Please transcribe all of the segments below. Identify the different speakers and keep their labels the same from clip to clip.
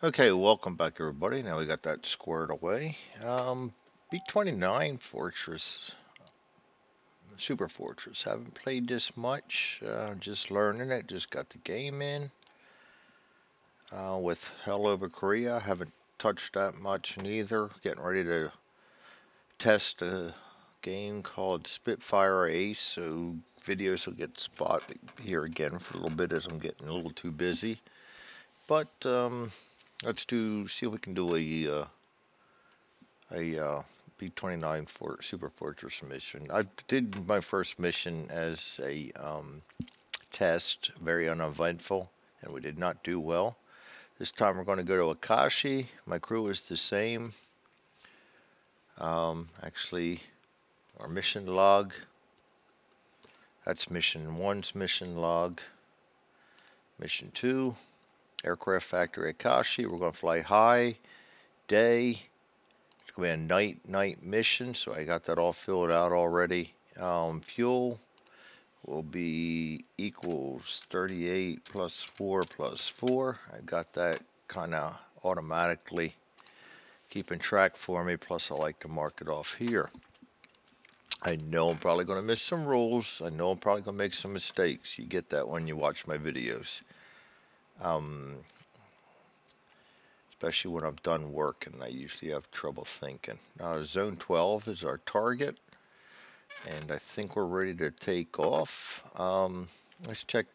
Speaker 1: Okay, welcome back everybody. Now we got that squared away. B29 Fortress, Superfortress. Haven't played this much. Just learning it. Just got the game in. With Hell Over Korea, haven't touched that much neither. Getting ready to test a game called Spitfire Ace, so videos will get spotted here again for a little bit as I'm getting a little too busy. But let's see if we can do a B29 for Super Fortress mission. I did my first mission as a test, very uneventful, and we did not do well. This time we're going to go to Akashi. My crew is the same. Actually, our mission log, that's mission one's mission log. Mission two, aircraft factory Akashi. We're going to fly high, day. It's going to be a night mission, so I got that all filled out already. Fuel will be equals 38 plus 4 plus 4. I got that kind of automatically keeping track for me. Plus, I like to mark it off here. I know I'm probably going to miss some rules. I know I'm probably going to make some mistakes. You get that when you watch my videos. Um, Especially when I've done work and I usually have trouble thinking. Zone 12 is our target. And I think we're ready to take off. Let's check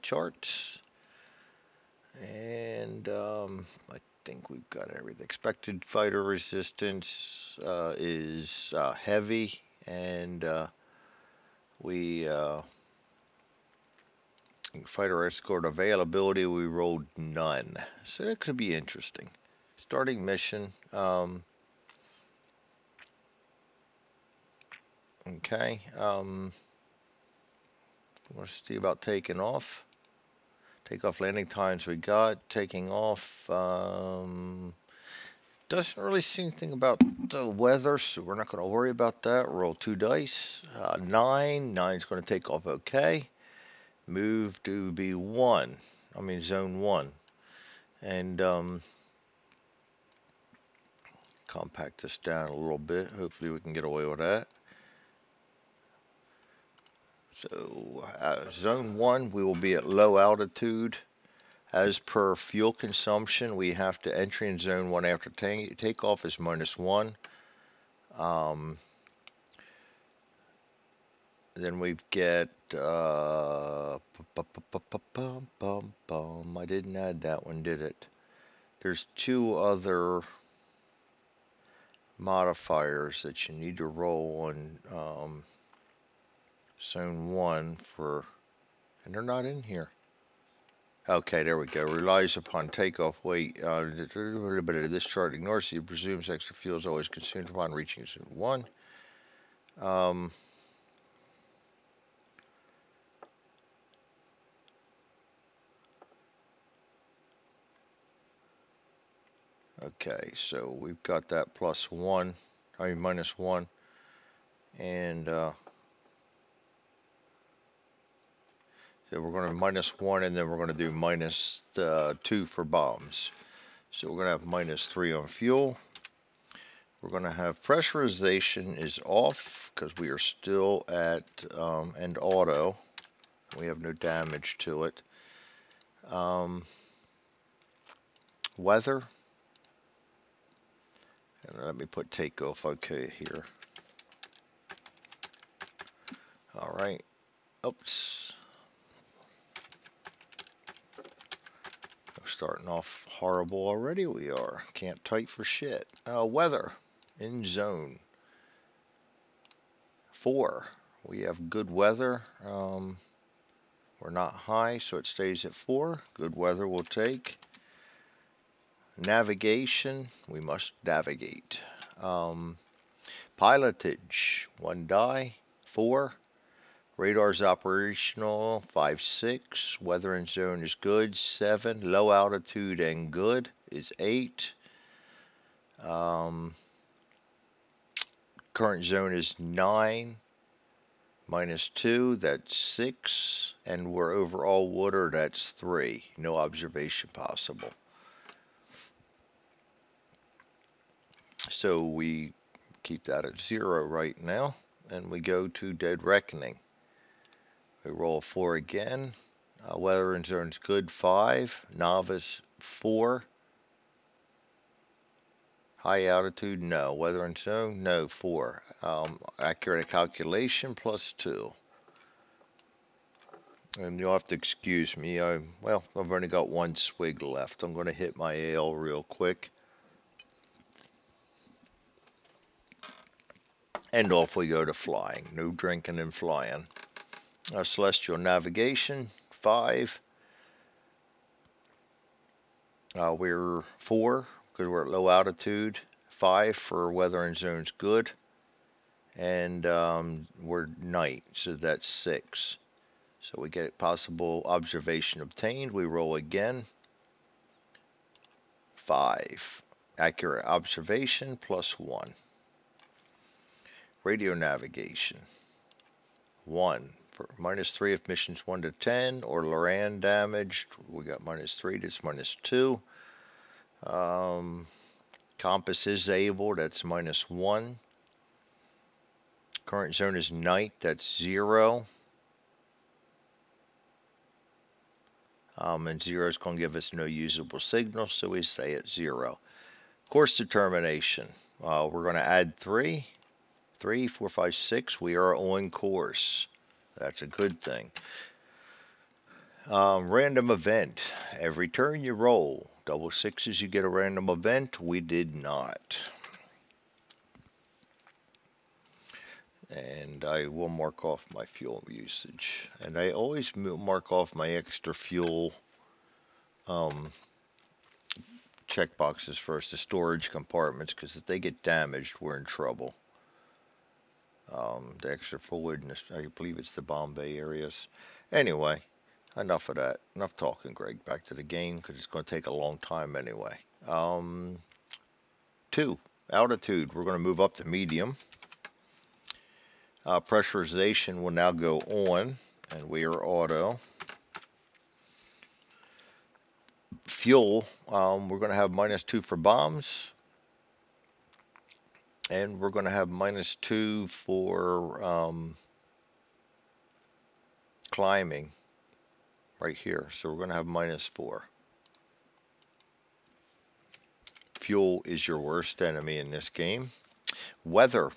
Speaker 1: charts. And I think we've got everything. Expected fighter resistance is heavy, and we fighter escort availability we rolled none, so that could be interesting. Starting mission. Okay. Let's see about taking off. Takeoff landing times we got. Taking off. Doesn't really see anything about the weather, so we're not going to worry about that. Roll two dice. Nine. Nine's going to take off okay. Move to B1. I mean zone one. And compact this down a little bit. Hopefully we can get away with that. So zone one, we will be at low altitude. As per fuel consumption, we have to entry in zone one after takeoff is -1. Um, Then we get I didn't add that one, did it? There's two other modifiers that you need to roll on zone one for, and they're not in here. Okay, there we go. Relies upon takeoff weight. A little bit of this chart ignores you. Presumes extra fuel is always consumed upon reaching zone one. Um, Okay, so we've got that +1, I mean -1, and so we're going to -1, and then we're going to do -2 for bombs. So we're going to have -3 on fuel. We're going to have pressurization is off because we are still at end auto. We have no damage to it. Weather, and let me put takeoff okay here. All right. Oops. Starting off horrible already. We are. Can't type for shit. Weather in zone 4. We have good weather. We're not high, so it stays at 4. Good weather will take. Navigation. We must navigate. Pilotage. 1 die. 4. Radar's operational. 5, 6. Weather in zone is good. 7. Low altitude and good is 8. Current zone is 9. -2, that's 6. And we're over all water, that's 3. No observation possible. So we keep that at 0 right now, and we go to Dead Reckoning. We roll 4 again. Weather and Zone's good, 5. Novice, 4. High altitude, no. Weather and Zone, no, 4. Accurate calculation, +2. And you'll have to excuse me. Well, I've only got one swig left. I'm going to hit my ale real quick. And off we go to flying. No drinking and flying. Celestial Navigation, 5. We're 4 because we're at low altitude. 5 for Weather and Zone's good. And we're night, so that's 6. So we get possible observation obtained. We roll again. 5. Accurate observation, +1. Radio navigation, 1. For -3 if missions 1 to 10 or Loran damaged. We got -3, that's -2. Compass is able, that's -1. Current zone is night, that's 0. And 0 is going to give us no usable signal, so we stay at 0. Course determination, we're going to add 3. 3, 4, 5, 6. We are on course. That's a good thing. Random event. Every turn you roll, double sixes, you get a random event. We did not. And I will mark off my fuel usage. And I always mark off my extra fuel check boxes first, the storage compartments, because if they get damaged, we're in trouble. The extra fluid, I believe it's the Bombay areas. Anyway, enough of that. Enough talking, Greg. Back to the game, because it's going to take a long time anyway. 2. Altitude. We're going to move up to medium. Pressurization will now go on, and we are auto. Fuel, we're going to have -2 for bombs, and we're going to have -2 for climbing right here. So we're going to have -4. Fuel is your worst enemy in this game. Weather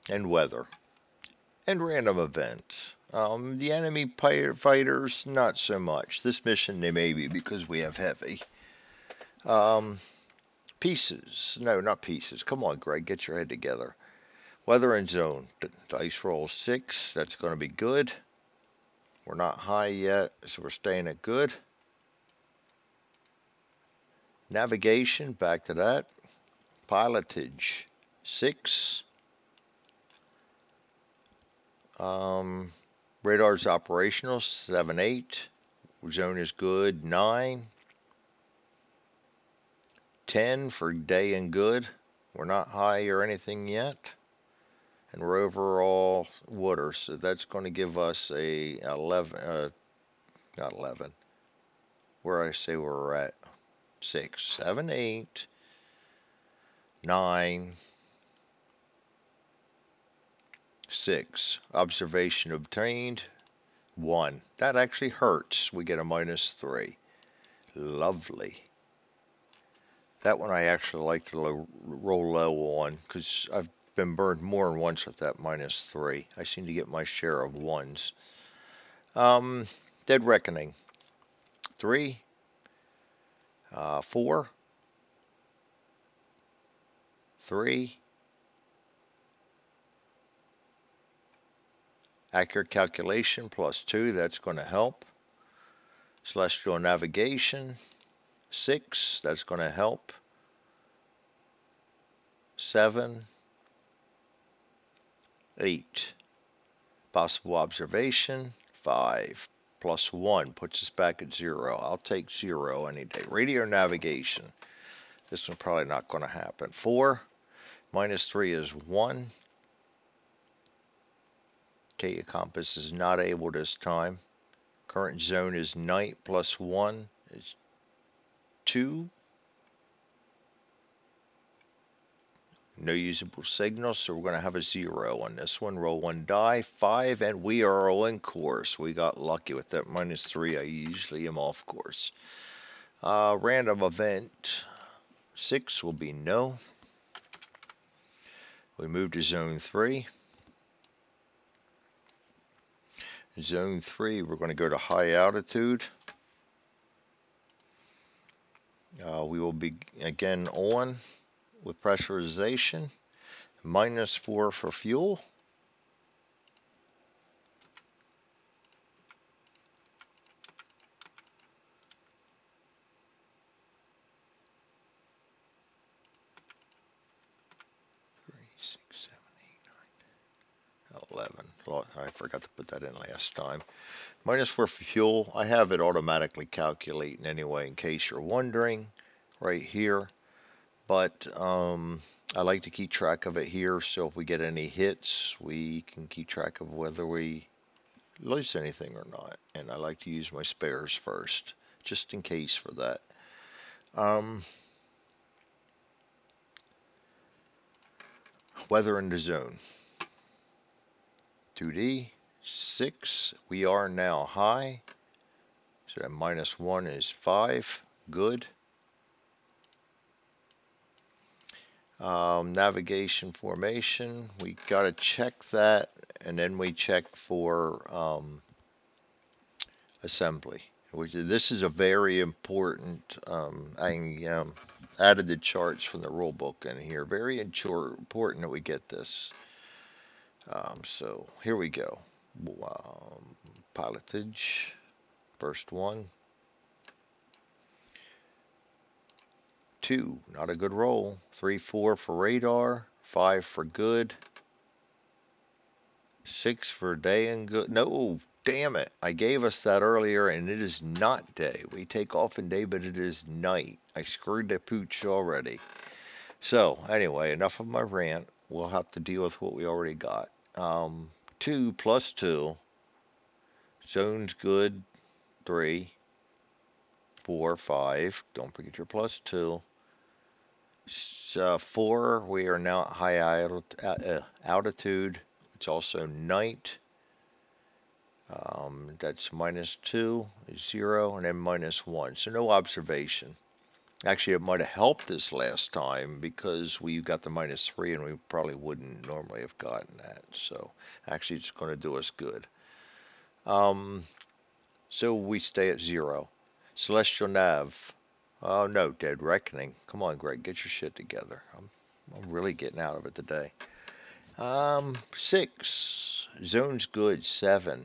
Speaker 1: and random events. The enemy fighters, not so much. This mission they may be because we have heavy. Pieces. No, not pieces. Come on, Greg, get your head together. Weather and zone. Dice roll 6. That's going to be good. We're not high yet, so we're staying at good. Navigation, back to that. Pilotage, 6. Radar's operational, 7, 8. Zone is good, 9. 10 for day and good. We're not high or anything yet. And we're overall water, so that's going to give us a 11, not 11. Where I say we're at 6, 7, 8, 9, 6. Observation obtained, 1. That actually hurts. We get a -3. Lovely. That one I actually like to roll low on because I've been burned more than once with that -3. I seem to get my share of 1s. Dead Reckoning, 3, 4, 3. Accurate calculation +2, that's going to help. Celestial Navigation, 6, that's going to help. 7, 8. Possible observation, 5. +1 puts us back at 0. I'll take 0 any day. Radio navigation. This one's probably not going to happen. 4. -3 is 1. Okay, compass is not able this time. Current zone is night, +1 is 2. No usable signal, so we're going to have a 0 on this one. Roll 1 die, 5, and we are on course. We got lucky with that -3. I usually am off course. Random event 6 will be no. We move to zone 3. Zone 3, we're going to go to high altitude. We will be again on with pressurization. -4 for fuel. Three, 6, 7, 8, 9, 11. Well, I forgot to put that in last time. -4 for fuel. I have it automatically calculating anyway, in case you're wondering, right here. But I like to keep track of it here, so if we get any hits, we can keep track of whether we lose anything or not. And I like to use my spares first, just in case for that. Weather in the zone. 2D, 6. We are now high. So that -1 is 5. Good. Navigation formation. We got to check that, and then we check for assembly. This is a very important. I added the charts from the rule book in here. Very important that we get this. So here we go. Pilotage. First one. 2, not a good roll. 3, 4 for radar. 5 for good. 6 for day and good. No, damn it. I gave us that earlier, and it is not day. We take off in day, but it is night. I screwed the pooch already. So, anyway, enough of my rant. We'll have to deal with what we already got. 2 plus 2. Zone's good. 3. 4, 5. Don't forget your plus 2. 4, we are now at high altitude. It's also night. That's -2, 0, and then -1. So no observation. Actually, it might have helped this last time because we got the -3 and we probably wouldn't normally have gotten that. So actually, it's going to do us good. So we stay at 0. Celestial Nav. Oh no, Dead Reckoning. Come on, Greg, get your shit together. I'm really getting out of it today. 6. Zone's good. 7.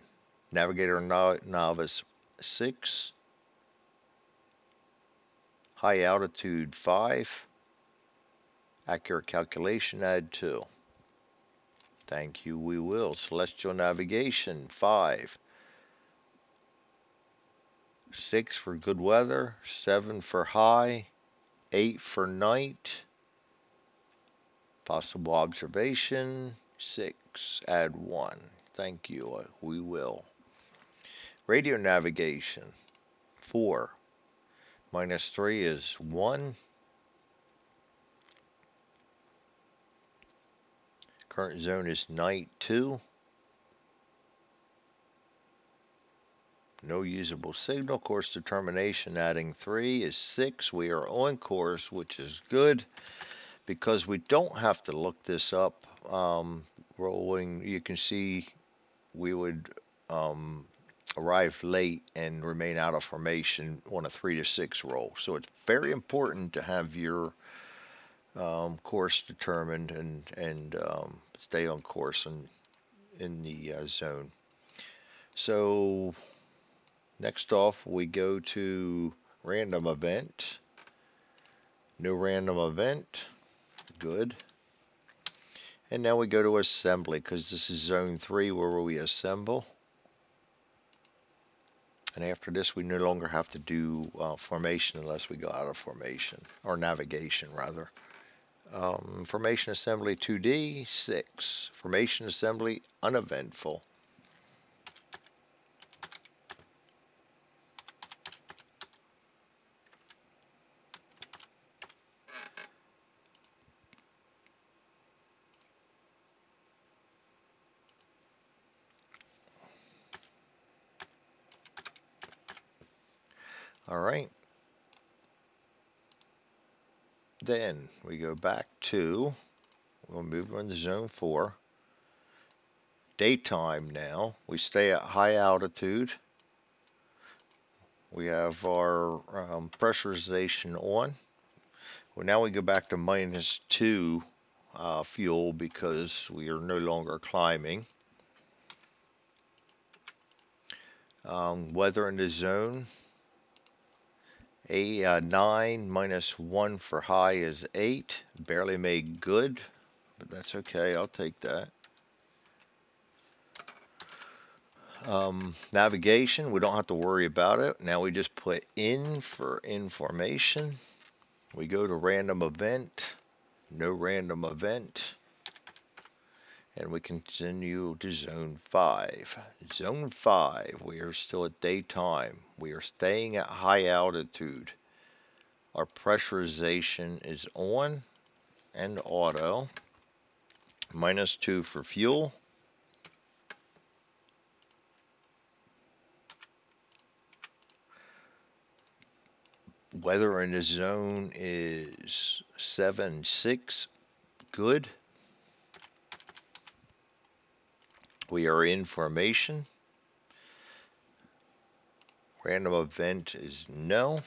Speaker 1: Navigator Novice. 6. High altitude. 5. Accurate calculation. Add 2. Thank you. We will. Celestial Navigation. 5. 6 for good weather. 7 for high. 8 for night. Possible observation. 6. Add 1. Thank you. We will. Radio navigation. 4. -3 is 1. Current zone is night 2. No usable signal. Course determination adding 3 is 6. We are on course, which is good because we don't have to look this up. Rolling, you can see we would arrive late and remain out of formation on a 3 to 6 roll. So it's very important to have your course determined and stay on course in the zone. So next off, we go to random event. No random event. Good. And now we go to assembly because this is zone 3 where we assemble. And after this, we no longer have to do formation unless we go out of formation, or navigation rather. Formation assembly 2D, 6. Formation assembly uneventful. All right. Then we go back to, we'll move on to zone 4. Daytime now. We stay at high altitude. We have our pressurization on. Well, now we go back to -2 fuel because we are no longer climbing. Weather in the zone. 9 -1 for high is 8. Barely made good, but that's okay. I'll take that. Navigation, we don't have to worry about it. Now we just put in for information. We go to random event, no random event, and we continue to zone 5. Zone 5, we are still at daytime. We are staying at high altitude. Our pressurization is on and auto. -2 for fuel. Weather in the zone is 7-6, good. We are in formation. Random event is no.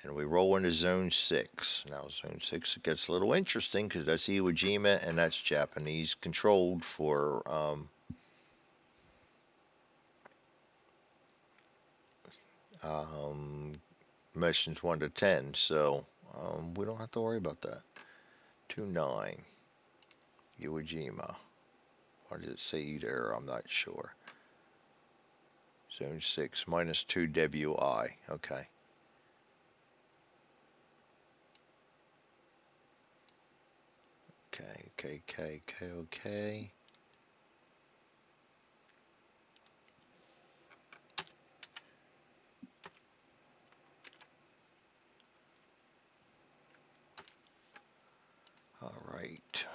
Speaker 1: And we roll into zone 6. Now zone 6 gets a little interesting because that's Iwo Jima and that's Japanese controlled for missions 1 to 10. So we don't have to worry about that. 29. Iwo Jima. What does it say there? I'm not sure. Zone 6, -2 WI. Okay. Okay. All right.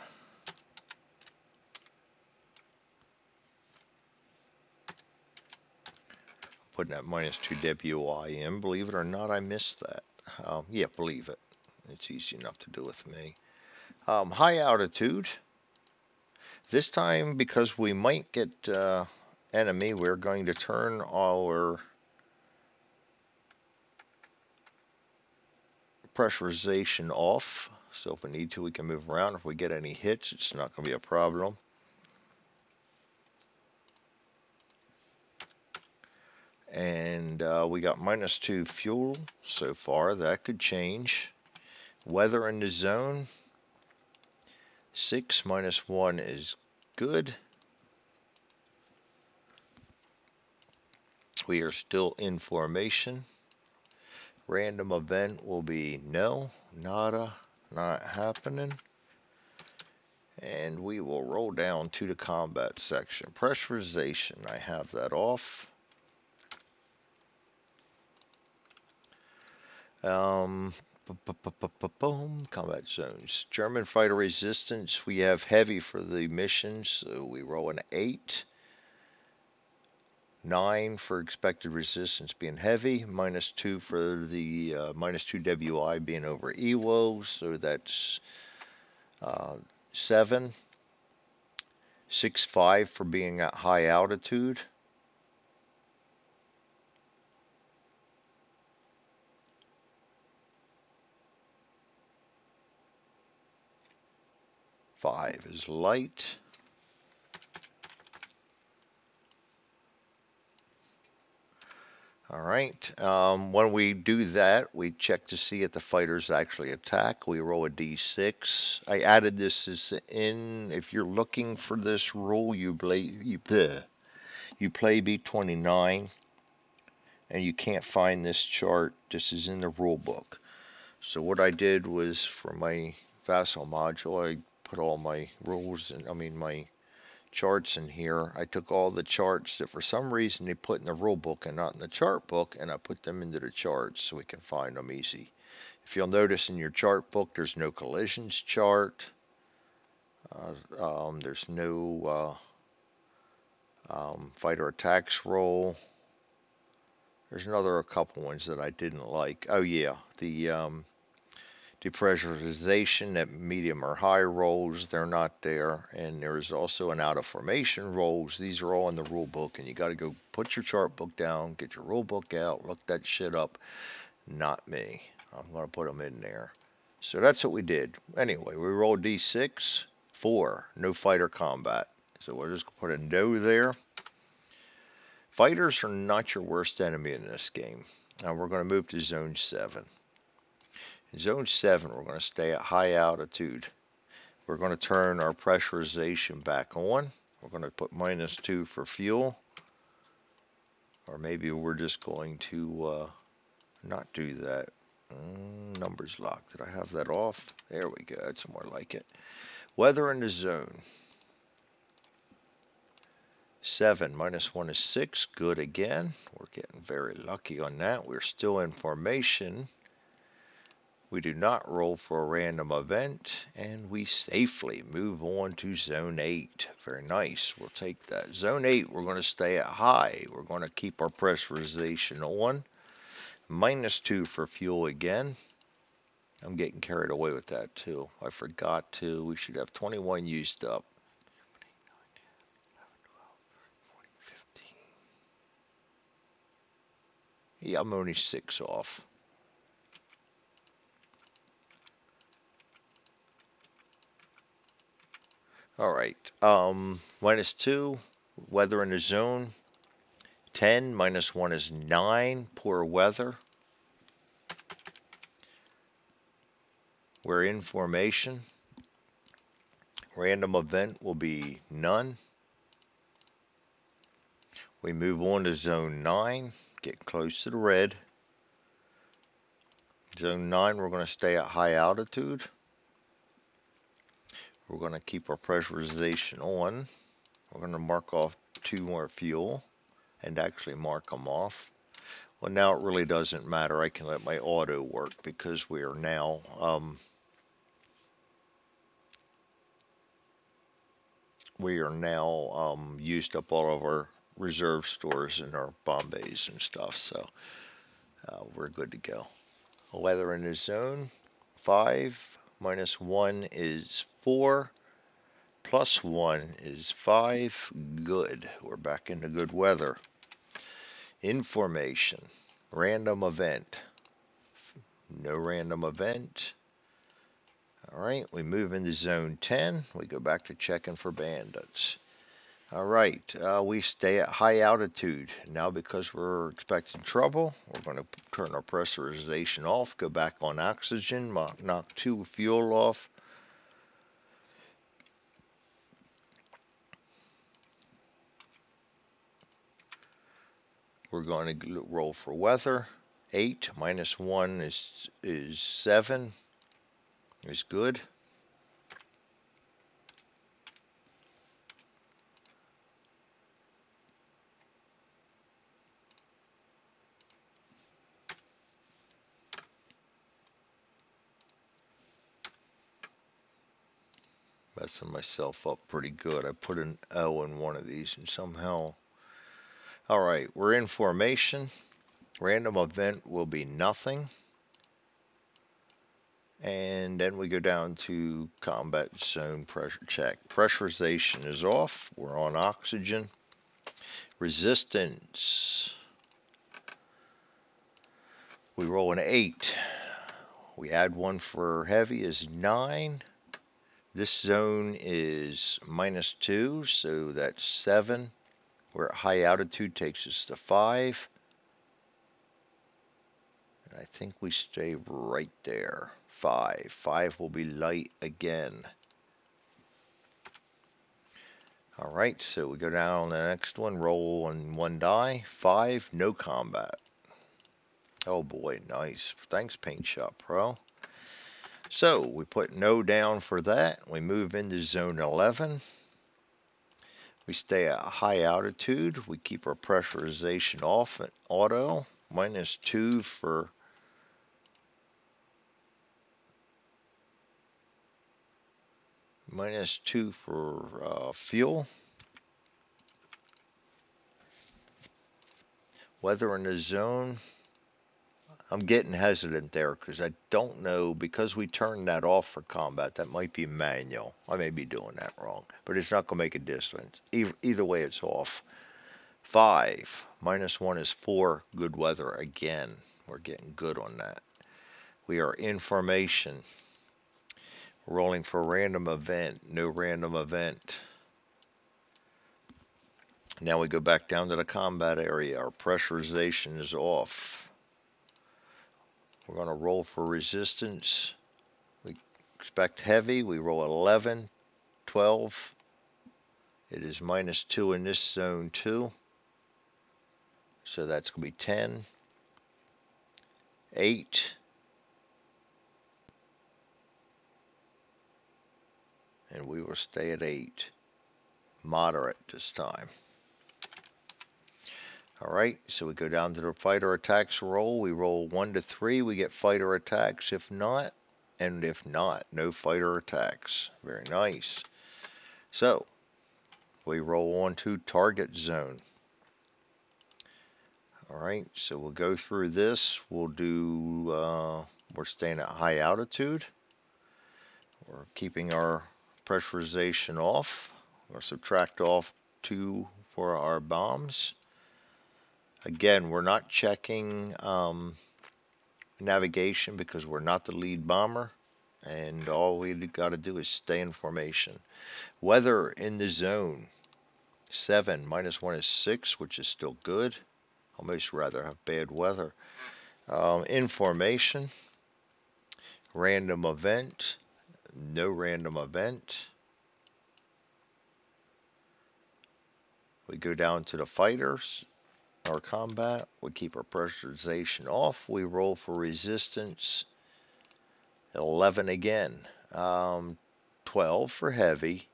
Speaker 1: Putting that -2 WI in. Believe it or not, I missed that. Yeah, believe it. It's easy enough to do with me. High altitude. This time, because we might get enemy, we're going to turn our pressurization off. So if we need to, we can move around. If we get any hits, it's not going to be a problem. And we got -2 fuel so far. That could change. Weather in the zone. 6 -1 is good. We are still in formation. Random event will be no, nada, not happening. And we will roll down to the combat section. Pressurization, I have that off. Combat zones. German fighter resistance, we have heavy for the missions, so we roll an 8. 9 for expected resistance being heavy, -2 for the -2 WI being over EWO, so that's 7. 6-5 for being at high altitude. Five is light. All right. When we do that, we check to see if the fighters actually attack. We roll a d6. I added this as in. If you're looking for this rule, you play B29, and you can't find this chart. This is in the rule book. So what I did was for my Vassal module, I put all my rules and my charts in here. I took all the charts that for some reason they put in the rule book and not in the chart book, and I put them into the charts so we can find them easy. If you'll notice in your chart book, there's no collisions chart. There's no fighter attacks roll. There's a couple ones that I didn't like. Oh yeah, the depressurization at medium or high rolls, they're not there. And there's also an out of formation rolls. These are all in the rule book, and you got to go put your chart book down, get your rule book out, look that shit up. Not me. I'm going to put them in there. So that's what we did. Anyway, we rolled D6, 4, no fighter combat. So we're just going to put a no there. Fighters are not your worst enemy in this game. Now we're going to move to Zone 7. In Zone 7, we're going to stay at high altitude. We're going to turn our pressurization back on. We're going to put -2 for fuel. Or maybe we're just going to not do that. Numbers lock. Did I have that off? There we go. That's more like it. Weather in the zone. 7 -1 is 6. Good again. We're getting very lucky on that. We're still in formation. We do not roll for a random event, and we safely move on to Zone 8. Very nice. We'll take that. Zone 8, we're going to stay at high. We're going to keep our pressurization on. -2 for fuel again. I'm getting carried away with that too. I forgot to. We should have 21 used up. 15. Yeah, I'm only 6 off. All right. -2. Weather in the zone. 10. -1 is 9. Poor weather. We're in formation. Random event will be none. We move on to Zone 9. Get close to the red. Zone 9, we're going to stay at high altitude. We're going to keep our pressurization on. We're going to mark off 2 more fuel and actually mark them off. Well, now it really doesn't matter. I can let my auto work because we are now used up all of our reserve stores and our Bombays and stuff, so we're good to go. Weather in the zone. 5 -1 is 4. +1 is 5. Good. We're back into good weather. Information. Random event. No random event. Alright, we move into Zone 10. We go back to checking for bandits. Alright, we stay at high altitude. Now because we're expecting trouble, we're going to turn our pressurization off, go back on oxygen, knock 2 fuel off. We're going to roll for weather. 8 -1 is 7. Is good. Messing myself up pretty good. I put an O in one of these and somehow. Alright, we're in formation. Random event will be nothing. And then we go down to combat zone pressure check. Pressurization is off. We're on oxygen. Resistance. We roll an 8. We add 1 for heavy is 9. This zone is -2, so that's 7. We're at high altitude, takes us to 5. And I think we stay right there. 5. 5 will be light again. Alright, so we go down on the next one, roll on 1 die. 5, no combat. Oh boy, nice. Thanks, Paint Shop Pro. So, we put no down for that. We move into Zone 11. We stay at high altitude. We keep our pressurization off at auto. -2 for fuel. Weather in the zone. I'm getting hesitant there because I don't know, because we turned that off for combat. That might be manual. I may be doing that wrong, but it's not going to make a difference. Either way, it's off. 5. -1 is 4. Good weather again. We're getting good on that. We are in formation. Rolling for random event. No random event. Now we go back down to the combat area. Our pressurization is off. We're going to roll for resistance. We expect heavy. We roll 11, 12. It is -2 in this zone too. So that's going to be 10, 8, and we will stay at 8. Moderate this time. Alright, so we go down to the fighter attacks roll. We roll 1 to 3. We get fighter attacks. If not, no fighter attacks. Very nice. So, we roll on to target zone. Alright, so we'll go through this. We'll do, we're staying at high altitude. We're keeping our pressurization off. We'll subtract off 2 for our bombs. Again, we're not checking navigation because we're not the lead bomber. And all we got to do is stay in formation. Weather in the zone. 7. -1 is 6, which is still good. Almost rather have bad weather. In formation. Random event. No random event. We go down to the fighters. Our combat. We keep our pressurization off. We roll for resistance. 11 again. 12 for heavy.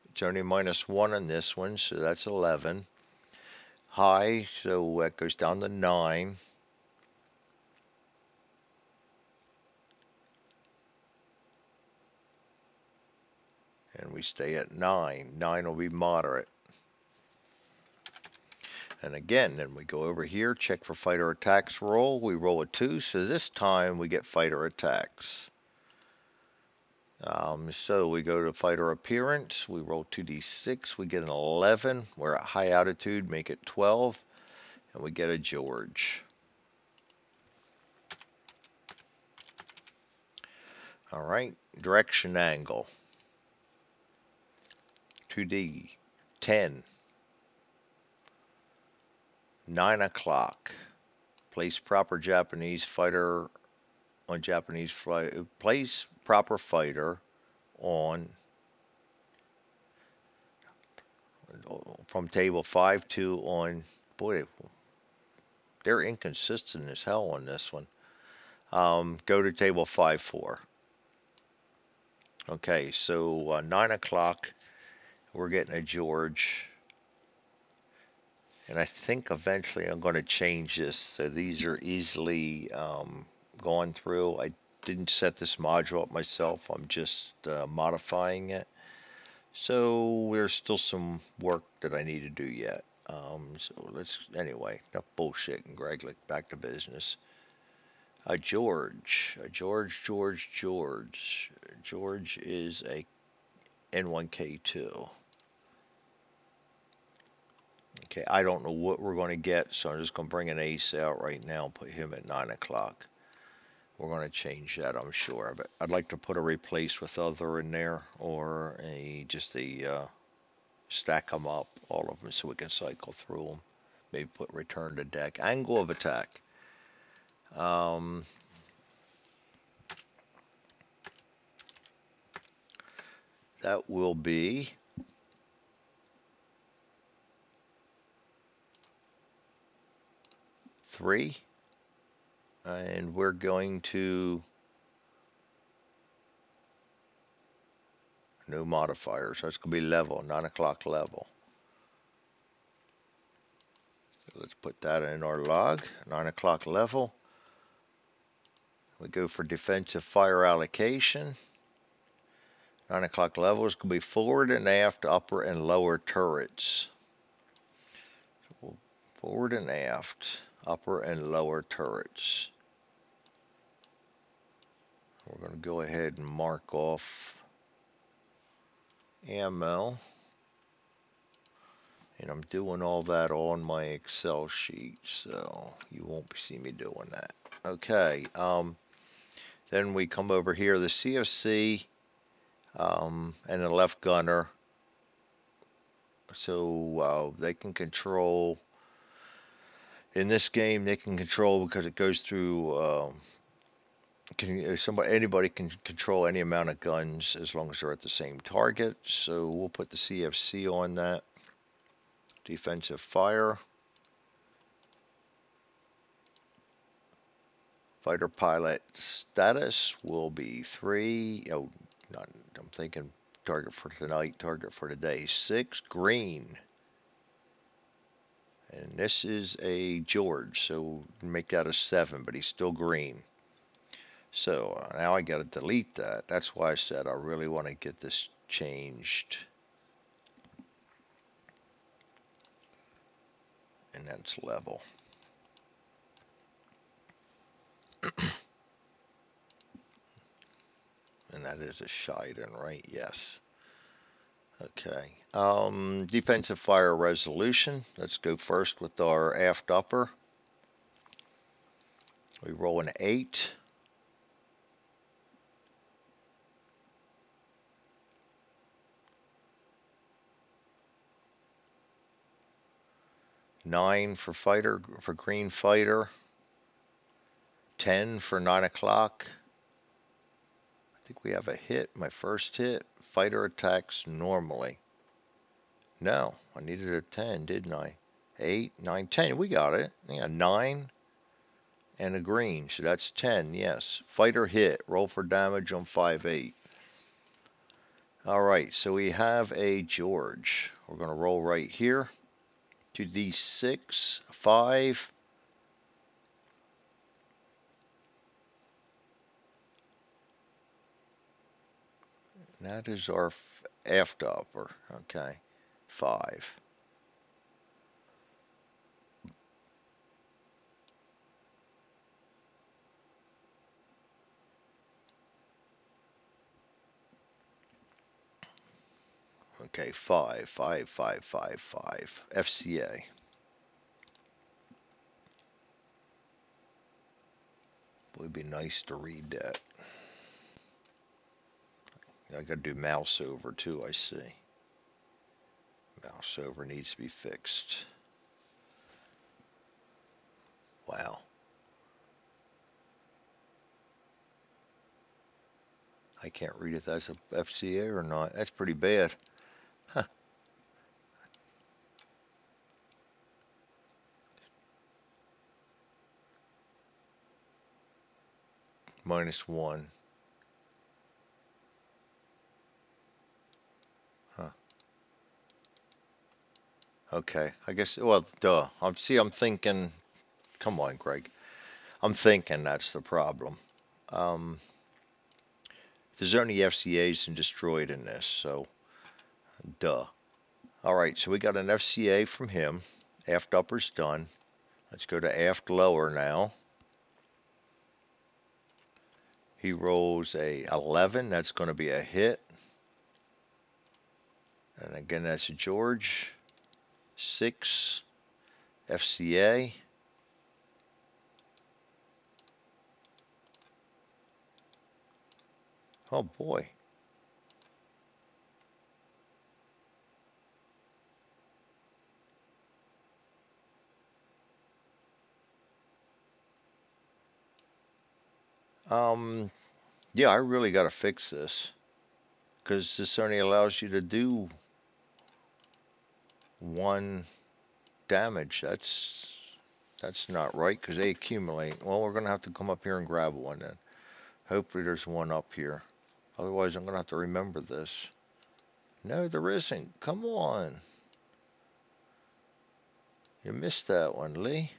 Speaker 1: It's only -1 on this one, so that's 11. High, so that goes down to 9. And we stay at 9. 9 will be moderate. And again, then we go over here, check for fighter attacks roll. We roll a 2, so this time we get fighter attacks. So we go to fighter appearance. We roll 2d6. We get an 11. We're at high altitude, make it 12. And we get a George. Alright, direction angle. 2D. 10. 9 o'clock. Place proper Japanese fighter on Japanese flight. Place proper fighter on from table 5-2 on. Boy, they're inconsistent as hell on this one. Go to table 5-4. Okay, so 9 o'clock. We're getting a George. And I think eventually I'm going to change this so these are easily going through. I didn't set this module up myself. I'm just modifying it. So there's still some work that I need to do yet. So let's, anyway, enough bullshit, Greg, back to business. George is a N1K2. Okay, I don't know what we're going to get, so I'm just going to bring an ace out right now and put him at 9 o'clock. We're going to change that, I'm sure. But I'd like to put a replace with other in there, or just stack them up, all of them, so we can cycle through them. Maybe put return to deck. Angle of attack. That will be 3. And we're going to no modifiers. So it's going to be level, 9 o'clock level. So let's put that in our log, 9 o'clock level. We go for defensive fire allocation. 9 o'clock level is going to be forward and aft, upper and lower turrets. So forward and aft. upper and lower turrets. We're going to go ahead and mark off ammo. And I'm doing all that on my Excel sheet, so you won't see me doing that. Okay, then we come over here, the CFC and the left gunner, so they can control, in this game they can control because it goes through, anybody can control any amount of guns as long as they're at the same target, so we'll put the CFC on that. Defensive fire. Fighter pilot status will be 3. Oh, not, I'm thinking target for tonight, target for today. 6, green. And this is a George, so make that a 7, but he's still green. So now I got to delete that. That's why I said I really want to get this changed. And that's level. And that is a Shiden, right? Yes. Okay. Defensive fire resolution. Let's go first with our aft upper. We roll an 8. Nine for fighter, for green fighter. 10 for 9 o'clock. I think we have a hit. My first hit. Fighter attacks normally. No, I needed a 10, didn't I? 8, 9, 10. We got it. Yeah, 9 and a green. So that's 10, yes. Fighter hit. Roll for damage on 5-8. Alright, so we have a George. We're going to roll right here. 2d6, 5. That is our aft upper. Okay, 5. Okay, 5, 5, 5, 5, 5. FCA. Would be nice to read that. I gotta do mouse over too, I see. Mouse over needs to be fixed. Wow. I can't read if that's a FCA or not. That's pretty bad. Huh. -1. Huh. Okay. I guess, well, duh. I'm thinking, come on, Greg. I'm thinking that's the problem. There's only FCAs and destroyed in this, so duh. Alright, so we got an FCA from him. Aft upper's done. Let's go to aft lower now. He rolls a 11. That's going to be a hit. And again, that's a George. 6. FCA. Oh boy. Yeah, I really got to fix this. Because this only allows you to do 1 damage. That's not right because they accumulate. Well, we're going to have to come up here and grab one then. Hopefully there's one up here. Otherwise, I'm going to have to remember this. No, there isn't. Come on. You missed that one, Lee.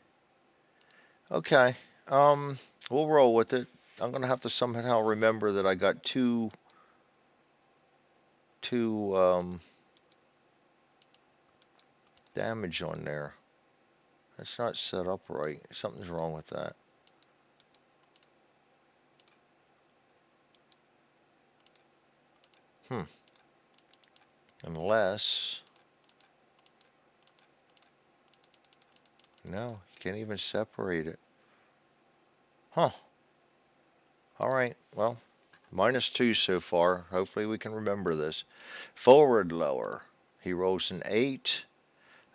Speaker 1: Okay. We'll roll with it. I'm going to have to somehow remember that I got two damage on there. That's not set up right. Something's wrong with that. Unless, no, you can't even separate it. Huh. All right. Well, -2 so far. Hopefully we can remember this. Forward lower. He rolls an 8.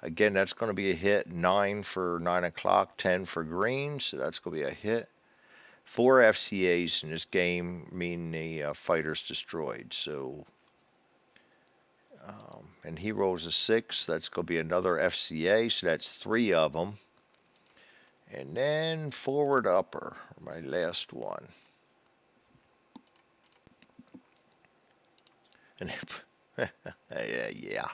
Speaker 1: Again, that's going to be a hit. 9 for 9 o'clock, 10 for green. So that's going to be a hit. 4 FCAs in this game mean the fighter's destroyed. So, and he rolls a 6. That's going to be another FCA. So that's 3 of them. And then forward upper, my last one. And yeah.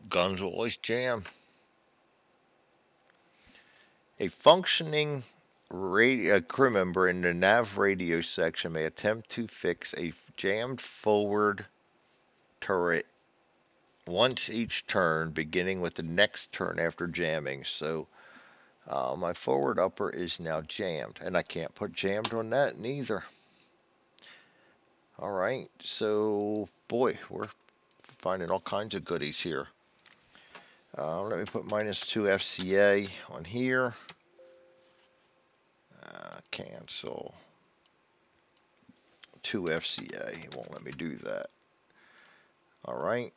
Speaker 1: Guns will always jam. A functioning crew member in the nav radio section may attempt to fix a jammed forward turret once each turn, beginning with the next turn after jamming. So my forward upper is now jammed, and I can't put jammed on that neither. All right, so boy, we're finding all kinds of goodies here. Let me put -2 FCA on here. Cancel. 2 FCA. It won't let me do that. All right.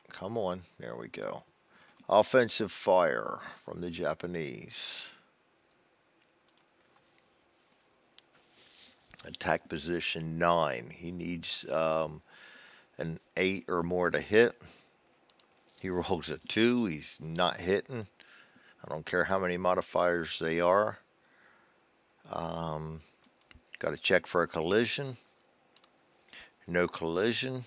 Speaker 1: Come on. There we go. Offensive fire from the Japanese. Attack position 9. He needs an 8 or more to hit. He rolls a 2. He's not hitting. I don't care how many modifiers they are. Got to check for a collision. No collision.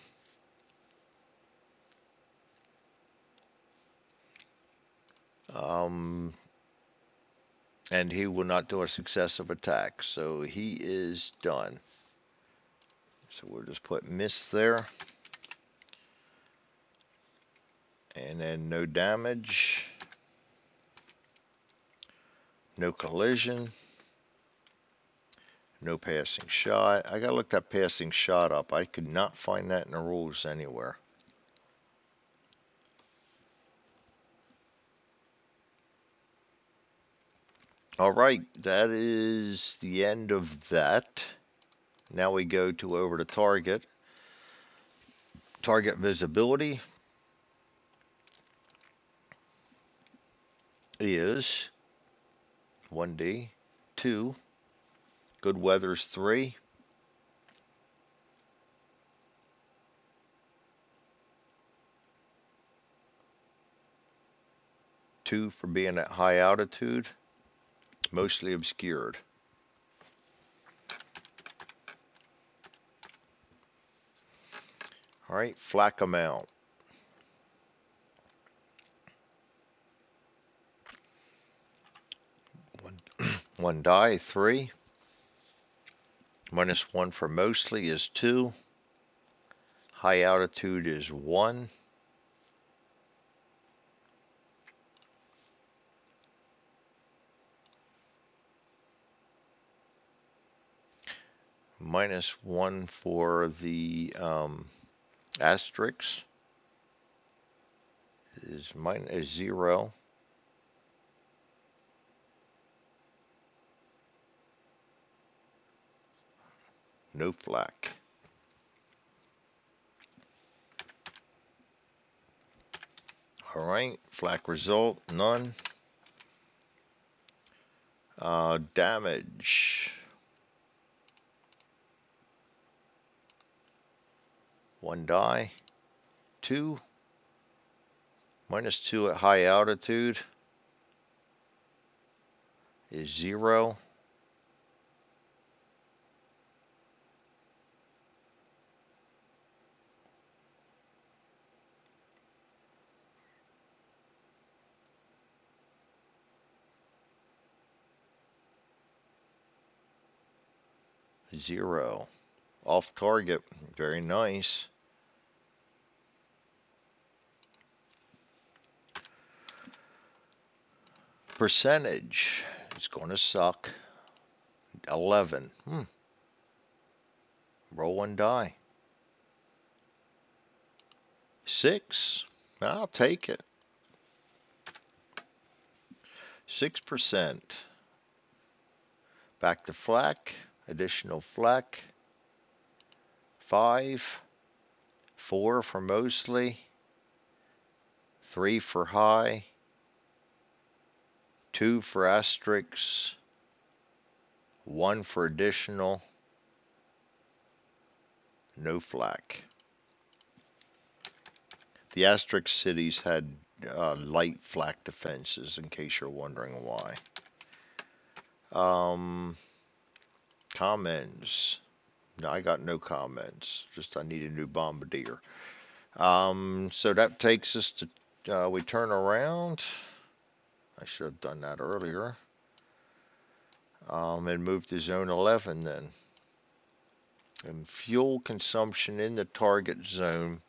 Speaker 1: And he will not do a successive attack. So he is done. So we'll just put miss there. And then no damage. No collision. No passing shot. I gotta look that passing shot up. I could not find that in the rules anywhere. Alright, that is the end of that. Now we go to over to target. Target visibility is 1D, 2, good weather's 3, 2 for being at high altitude, mostly obscured. Alright, flak amount. One die, 3. -1 for mostly is 2. High altitude is 1. -1 for the asterisk is 0. No flak. Alright, flak result, none. Damage. 1 die. 2. -2 at high altitude is 0. Zero. Off target. Very nice. Percentage. It's going to suck. 11. Roll one die. 6. I'll take it. 6%. Back to flak. Additional flak. 5. 4 for mostly. 3 for high. 2 for asterisks. 1 for additional. No flak. The asterisk cities had light flak defenses, in case you're wondering why. Comments. No, I got no comments. Just I need a new bombardier. So that takes us to, we turn around. I should have done that earlier. And move to zone 11 then. And fuel consumption in the target zone.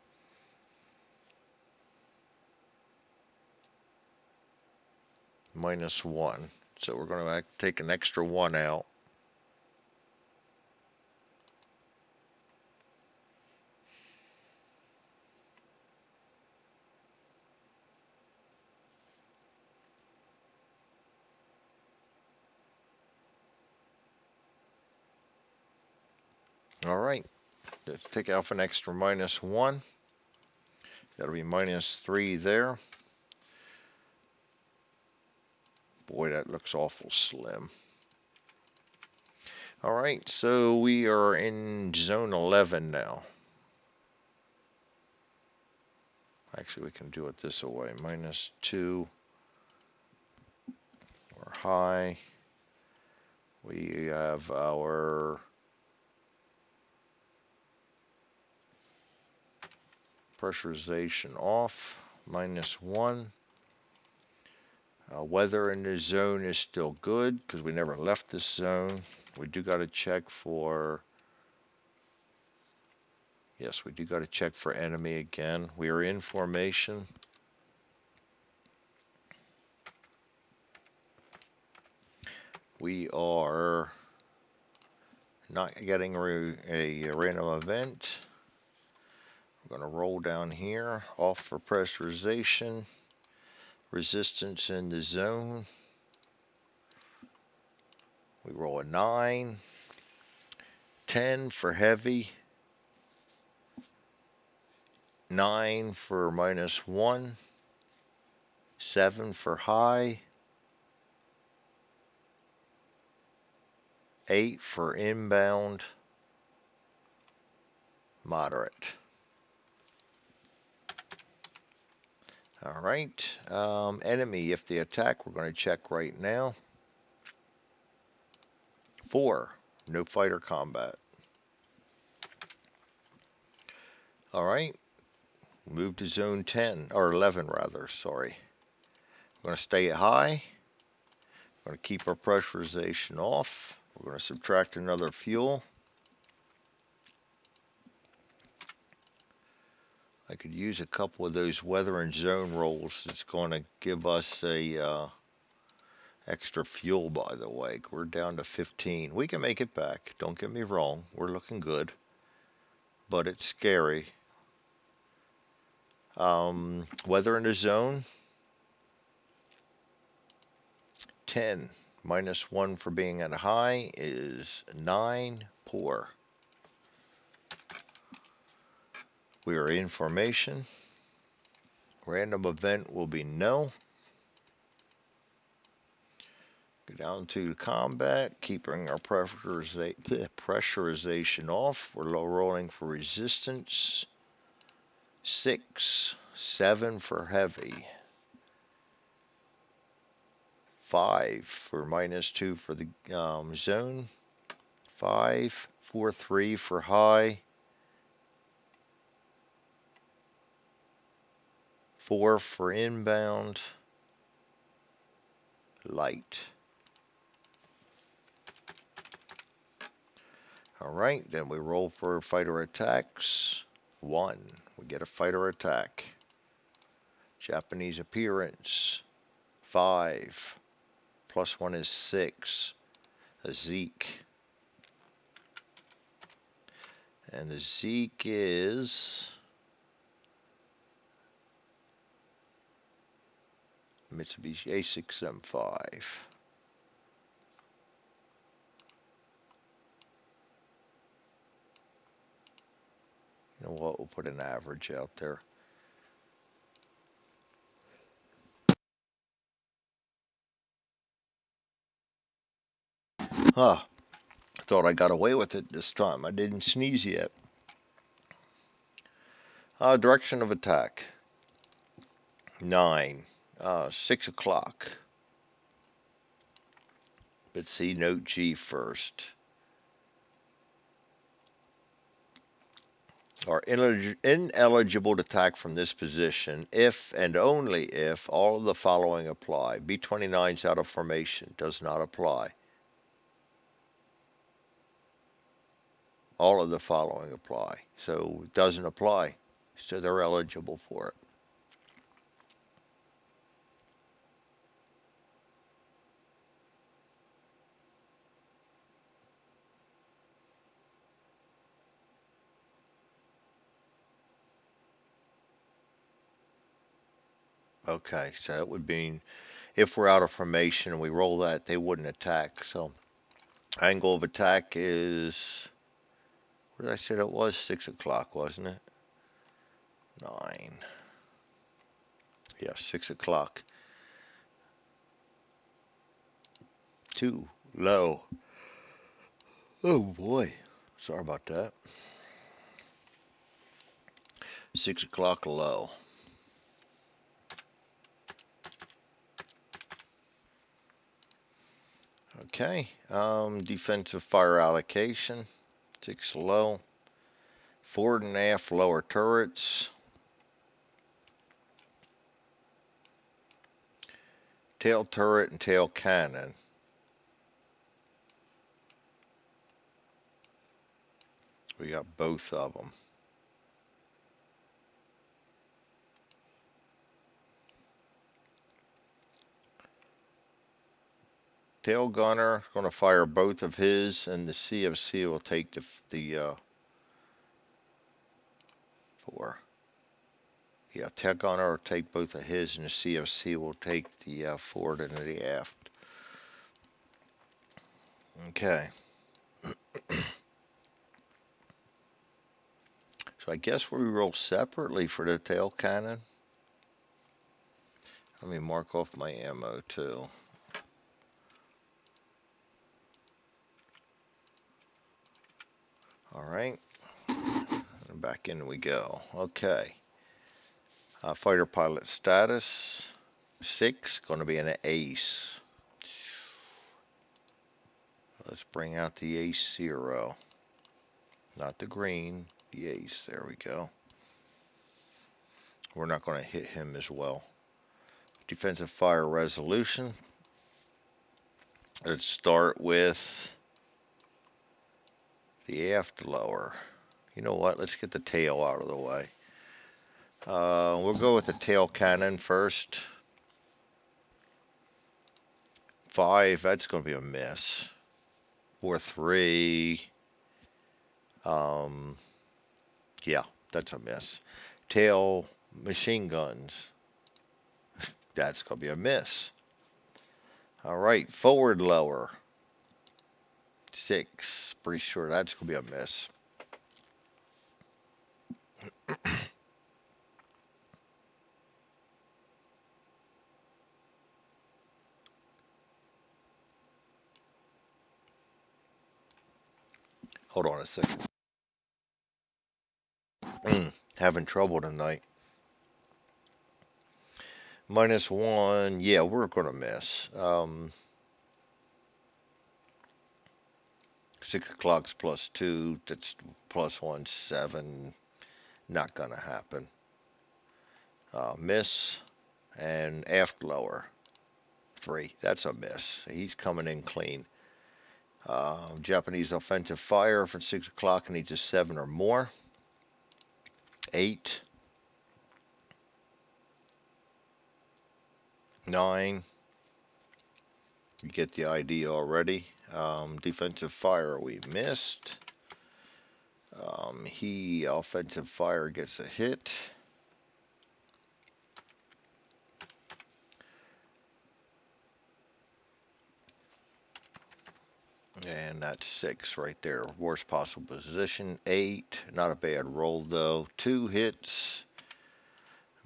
Speaker 1: -1. So we're going to take an extra 1 out. All right. Let's take off an extra -1. That'll be -3 there. Boy, that looks awful slim. All right, so we are in zone 11 now. Actually, we can do it this way. -2 or high. We have our pressurization off, -1. Weather in this zone is still good because we never left this zone. We do got to check for, yes, we do got to check for enemy again. We are in formation. We are not getting a random event. We're going to roll down here, off for pressurization. Resistance in the zone. We roll a 9. 10 for heavy. 9 for -1. 7 for high. 8 for inbound. Moderate. All right. Enemy, if they attack, we're going to check right now. 4. No fighter combat. All right. Move to zone 10, or 11 rather, sorry. We're going to stay at high. We're going to keep our pressurization off. We're going to subtract another fuel. I could use a couple of those weather and zone rolls. It's going to give us a extra fuel, by the way. We're down to 15. We can make it back. Don't get me wrong. We're looking good. But it's scary. Weather in the zone. 10. -1 for being at a high is 9. Poor. We are in formation. Random event will be no. Go down to combat, keeping our pressurization off. We're low rolling for resistance. 6, 7 for heavy. 5 for -2 for the zone. 5, 4, 3 for high. 4 for inbound. Light. Alright, then we roll for fighter attacks. 1. We get a fighter attack. Japanese appearance. 5. +1 is 6. A Zeke. And the Zeke is Mitsubishi A6M5. You know what? We'll put an average out there. Huh. I thought I got away with it this time. I didn't sneeze yet. Direction of attack. 9. 6 o'clock. Let's see, note G first. Are ineligible to attack from this position if and only if all of the following apply. B29's out of formation. Does not apply. All of the following apply. So it doesn't apply. So they're eligible for it. Okay, so that would mean if we're out of formation and we roll that, they wouldn't attack. So angle of attack is, what did I say that was? 6 o'clock, wasn't it? 9. Yeah, 6 o'clock. Too low. Oh boy. Sorry about that. 6 o'clock low. Okay. Defensive fire allocation. 6 low. Forward and aft lower turrets. Tail turret and tail cannon. We got both of them. Tail gunner is going to fire both of his, and the CFC will take the 4. Yeah, tail gunner will take both of his, and the CFC will take the forward and the aft. Okay. So I guess we roll separately for the tail cannon. Let me mark off my ammo too. All right. And back in we go. Okay. Fighter pilot status. 6, going to be an ace. Let's bring out the ace 0. Not the green, the ace. There we go. We're not going to hit him as well. Defensive fire resolution. Let's start with the aft lower. You know what? Let's get the tail out of the way. We'll go with the tail cannon first. 5, that's going to be a miss. 4, 3. Yeah, that's a miss. Tail machine guns. That's going to be a miss. All right, forward lower. 6. Pretty sure that's going to be a miss. Hold on a second. Having trouble tonight. -1. Yeah, we're going to miss. 6 o'clock's +2. That's +1, 7. Not going to happen. Miss. And aft lower. 3. That's a miss. He's coming in clean. Japanese offensive fire from 6 o'clock needs a 7 or more. 8. 9. You get the idea already. Defensive fire we missed. He offensive fire gets a hit. And that's 6 right there. Worst possible position. 8. Not a bad roll though. 2 hits.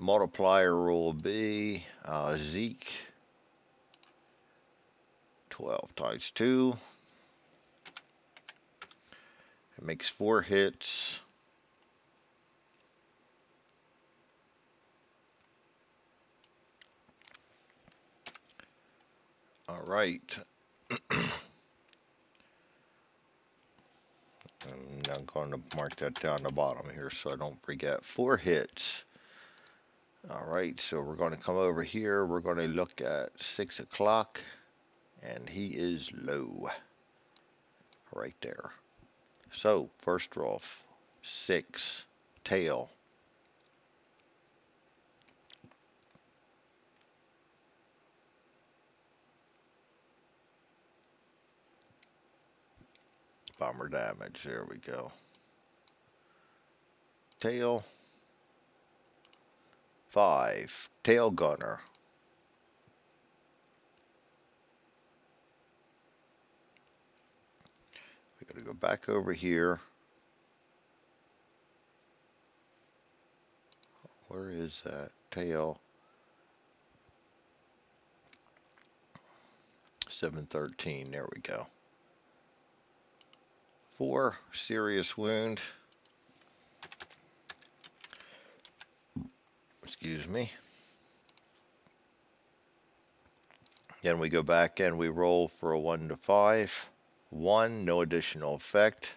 Speaker 1: Multiplier will be Zeke. 12 times 2. It makes 4 hits. All right. And I'm going to mark that down the bottom here so I don't forget. 4 hits. All right, so we're going to come over here. We're going to look at 6 o'clock, and he is low right there. So, first draw, 6, tail. Bomber damage, there we go. Tail. 5, tail gunner. We got to go back over here. Where is that? Tail. 713, there we go. 4, serious wound. Excuse me. Then we go back and we roll for a 1 to 5. 1, no additional effect.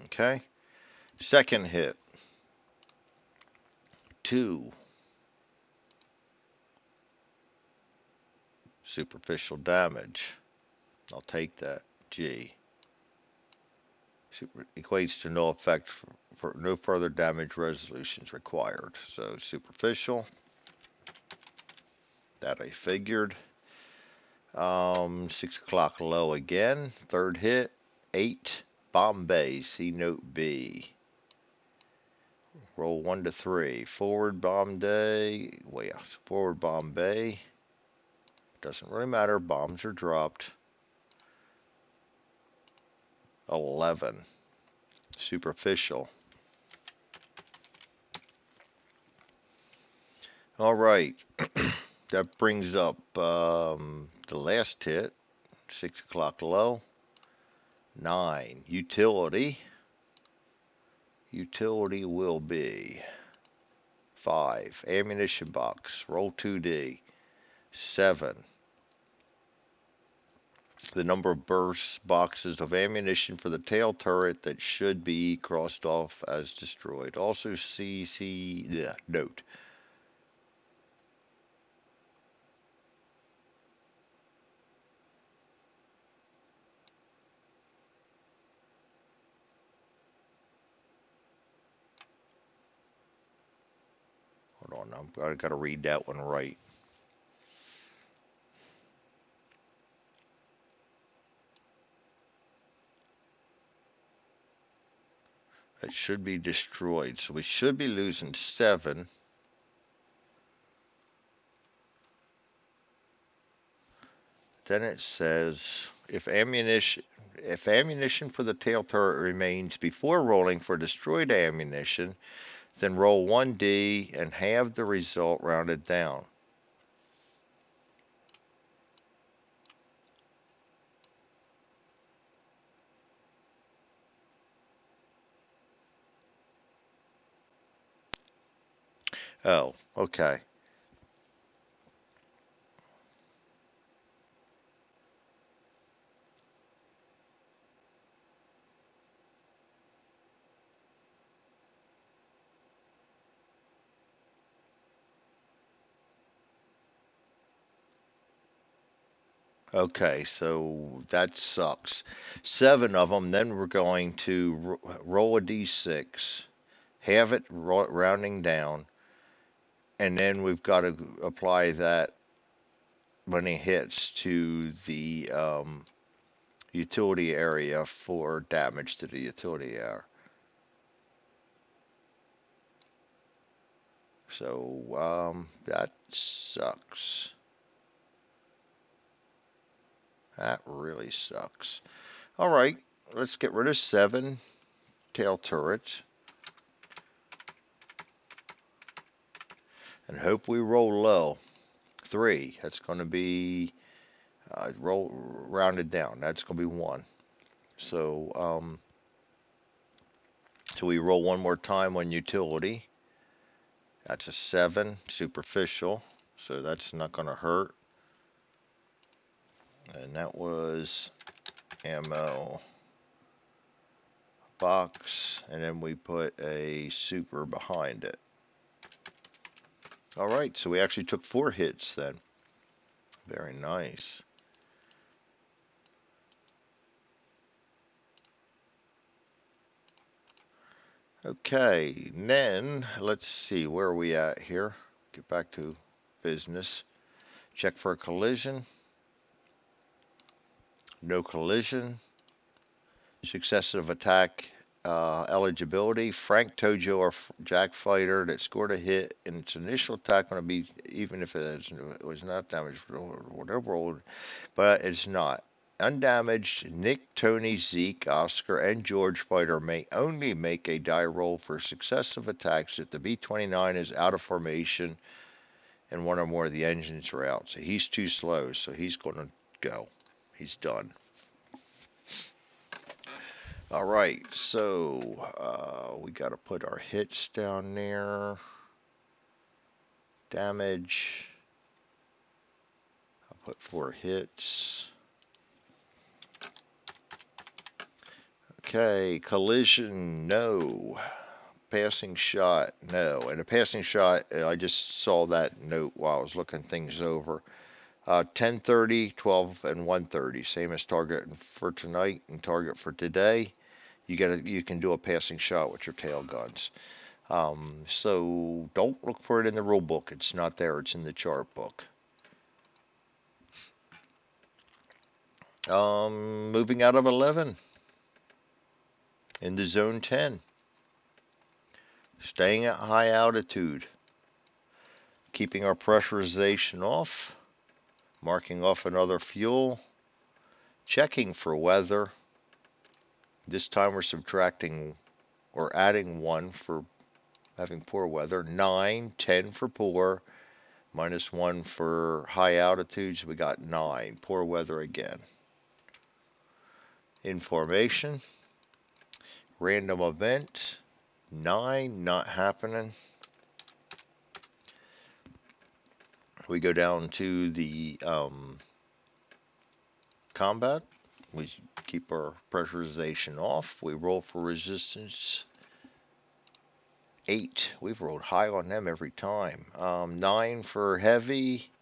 Speaker 1: Okay. Second hit. 2. Superficial damage. I'll take that. G. Equates to no effect for no further damage resolutions required. So superficial. That I figured. 6 o'clock low again. Third hit. 8. Bombay. See note B. Roll 1 to 3. Forward Bombay. Well, yeah, forward Bombay. Doesn't really matter. Bombs are dropped. 11. Superficial. All right. That brings up the last hit. 6 o'clock low. 9. Utility. Utility will be 5. Ammunition box. Roll 2D. 7. The number of burst boxes of ammunition for the tail turret that should be crossed off as destroyed. Also note. Hold on, I've got to read that one right. It should be destroyed. So we should be losing 7. Then it says if ammunition for the tail turret remains before rolling for destroyed ammunition, then roll 1D and have the result rounded down. Oh, okay. Okay, so that sucks. 7 of them. Then we're going to roll a d6, have it rounding down, and then we've got to apply that when it hits to the utility area for damage to the utility area. So that sucks. That really sucks. All right, let's get rid of 7 tail turrets and hope we roll low. 3. That's going to be roll rounded down. That's going to be 1. So we roll one more time on utility. That's a 7 superficial, so that's not going to hurt. And that was ammo box, and then we put a super behind it. All right, so we actually took 4 hits then. Very nice. Okay, then let's see, where are we at here? Get back to business. Check for a collision. No collision. Successive attack eligibility. Frank Tojo or Jack Fighter that scored a hit in its initial attack going to be, even if it was not damaged or whatever, but it's not. Undamaged, Nick, Tony, Zeke, Oscar, and George Fighter may only make a die roll for successive attacks if the B29 is out of formation and one or more of the engines are out. So he's too slow, so he's going to go. He's done. All right, so we got to put our hits down there. Damage. I'll put 4 hits. Okay, collision, no. Passing shot, no. And a passing shot, I just saw that note while I was looking things over. 10:30, 12, and 1:30, same as target for tonight and target for today. You can do a passing shot with your tail guns. So don't look for it in the rule book. It's not there. It's in the chart book. Moving out of 11 into zone 10. Staying at high altitude. Keeping our pressurization off. Marking off another fuel. Checking for weather. This time we're subtracting or adding 1 for having poor weather. 9, 10 for poor. -1 for high altitudes. We got 9. Poor weather again. Information. Random event. 9, not happening. We go down to the combat. We keep our pressurization off. We roll for resistance. 8. We've rolled high on them every time. 9 for heavy.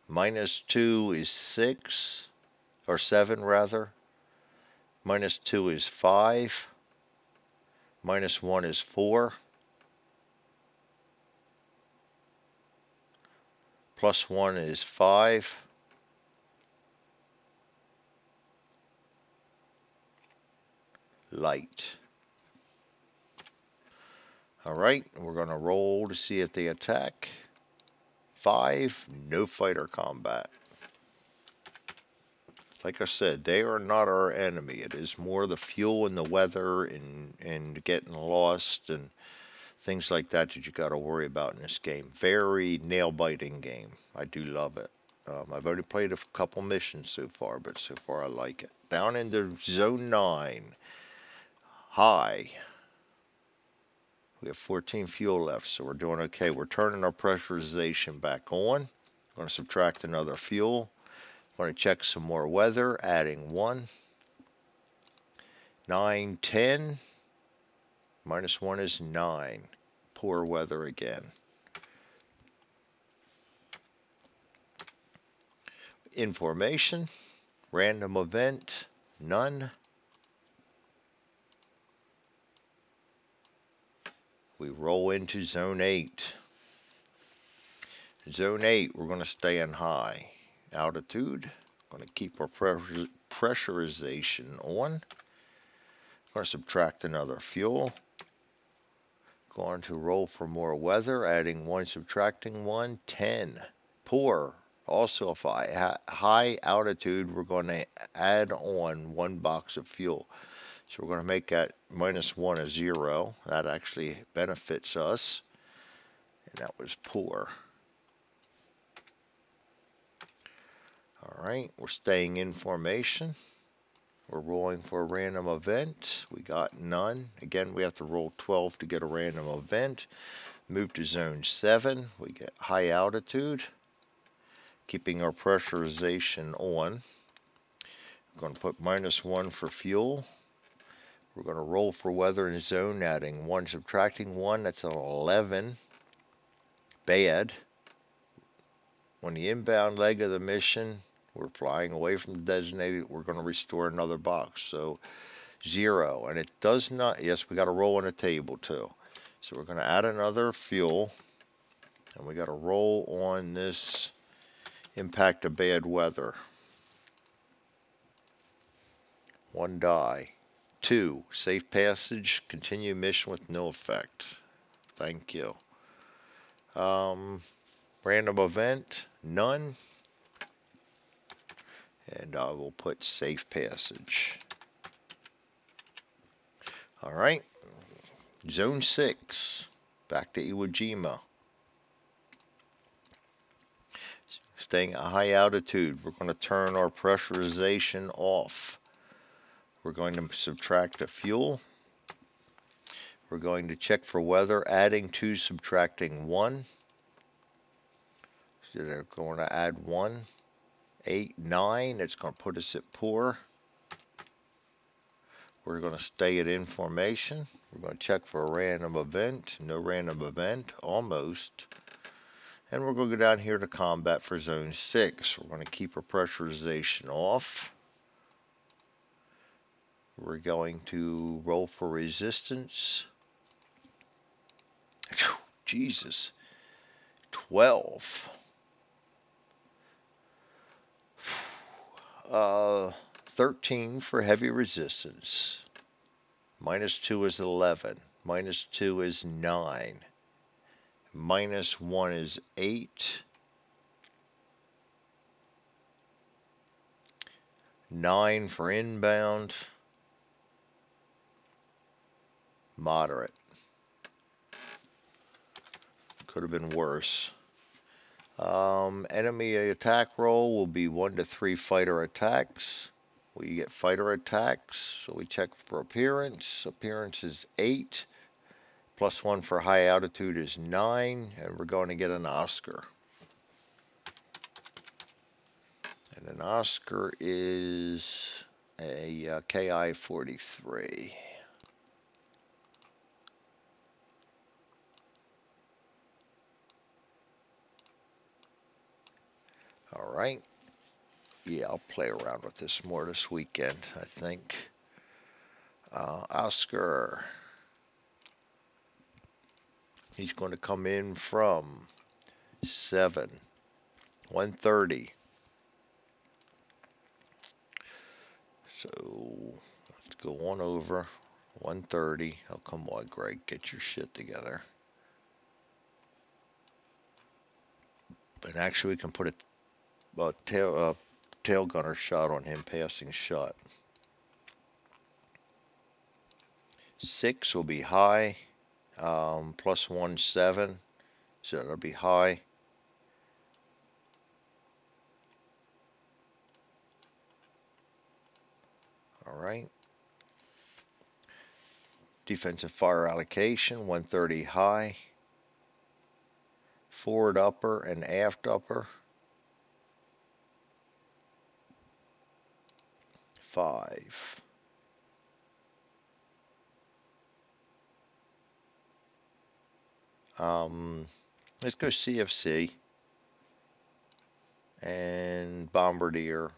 Speaker 1: -2 is 6. Or 7 rather. -2 is 5. -1 is 4. +1 is 5. Light. Alright, we're going to roll to see if they attack. 5, no fighter combat. Like I said, they are not our enemy. It is more the fuel and the weather and getting lost and things like that you got to worry about in this game. Very nail-biting game. I do love it. I've only played a couple missions so far, but so far I like it. Down into Zone 9. High. We have 14 fuel left, so we're doing okay. We're turning our pressurization back on. Going to subtract another fuel. Going to check some more weather, adding 1. 9, 10. -1 is 9. Poor weather again. Information. Random event, none. We roll into zone 8. Zone 8, we're going to stay in high altitude. Going to keep our pressurization on. Going to subtract another fuel. Going to roll for more weather, adding 1, subtracting 1, 10. Poor. Also, if high altitude, we're going to add on 1 box of fuel. So we're going to make that -1 a 0. That actually benefits us. And that was poor. Alright, we're staying in formation. We're rolling for a random event. We got none. Again, we have to roll 12 to get a random event. Move to zone 7. We get high altitude. Keeping our pressurization on. We're going to put -1 for fuel. We're going to roll for weather in zone, adding 1, subtracting 1. That's an 11. Bad. On the inbound leg of the mission, we're flying away from the designated. We're going to restore another box. So 0. And it does not. Yes, we got to roll on a table too. So we're going to add another fuel. And we got to roll on this impact of bad weather. 1 die. 2. Safe passage. Continue mission with no effect. Thank you. Random event. None. And I will put safe passage. Alright. Zone 6. Back to Iwo Jima. Staying at high altitude. We're going to turn our pressurization off. We're going to subtract a fuel. We're going to check for weather, adding 2, subtracting 1. So they're going to add 1, 8, 9. It's going to put us at poor. We're going to stay at information. We're going to check for a random event. No random event, almost. And we're going to go down here to combat for zone 6. We're going to keep our pressurization off. We're going to roll for resistance. Jesus. 12. 13 for heavy resistance. -2 is 11. -2 is 9. -1 is 8. 9 for inbound. Moderate. Could have been worse. Enemy attack roll will be 1 to 3 fighter attacks. We get fighter attacks, so we check for appearance. Appearance is 8. +1 for high altitude is 9. And we're going to get an Oscar. And an Oscar is a KI-43. Alright. Yeah, I'll play around with this more this weekend, I think. Oscar. He's going to come in from 7. 130. So, let's go on over. 130. Oh, come on, Greg. Get your shit together. But actually, we can put a tail gunner shot on him, passing shot. 6 will be high. +1, 7. So that'll be high. Alright. Defensive fire allocation, 130 high. Forward upper and aft upper. 5. Let's go CFC and Bombardier.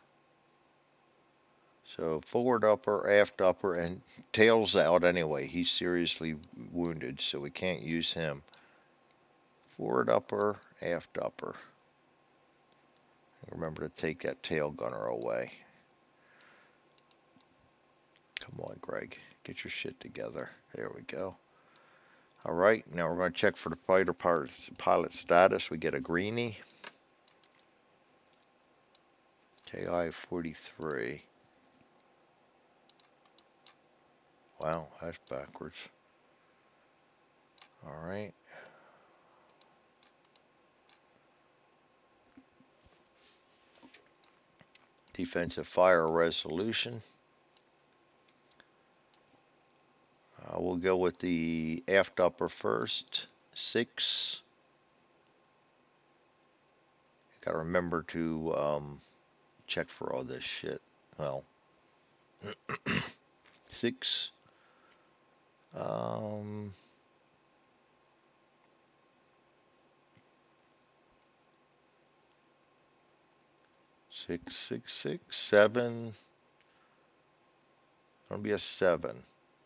Speaker 1: So forward upper, aft upper, and tails out anyway. He's seriously wounded, so we can't use him. Forward upper, aft upper. Remember to take that tail gunner away. Come on, Greg. Get your shit together. There we go. All right, now we're going to check for the fighter pilot status. We get a greenie. KI 43. Wow, that's backwards. All right. Defensive fire resolution. We'll go with the aft upper first. 6. Got to remember to check for all this shit. Well, 6. 6, 6, 6, 7. Gonna be a 7.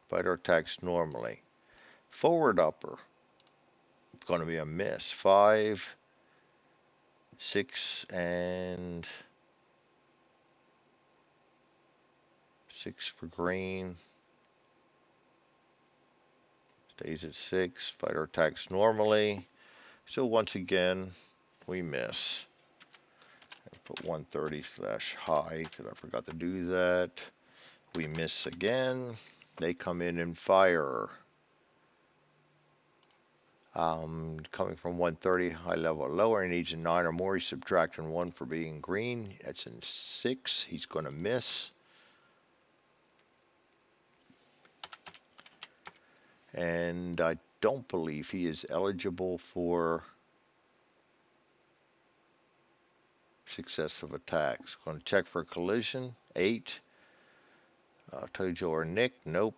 Speaker 1: Fighter attacks normally. Forward upper. It's gonna be a miss. 5, 6, and 6 for green. Stays at 6. Fighter attacks normally. So once again, we miss. Put 130/high because I forgot to do that. We miss again. They come in and fire. Coming from 130, high level or lower, he needs a 9 or more. He's subtracting 1 for being green. That's in 6. He's going to miss. And I don't believe he is eligible for successive attacks. Going to check for collision. 8. Tojo or Nick. Nope.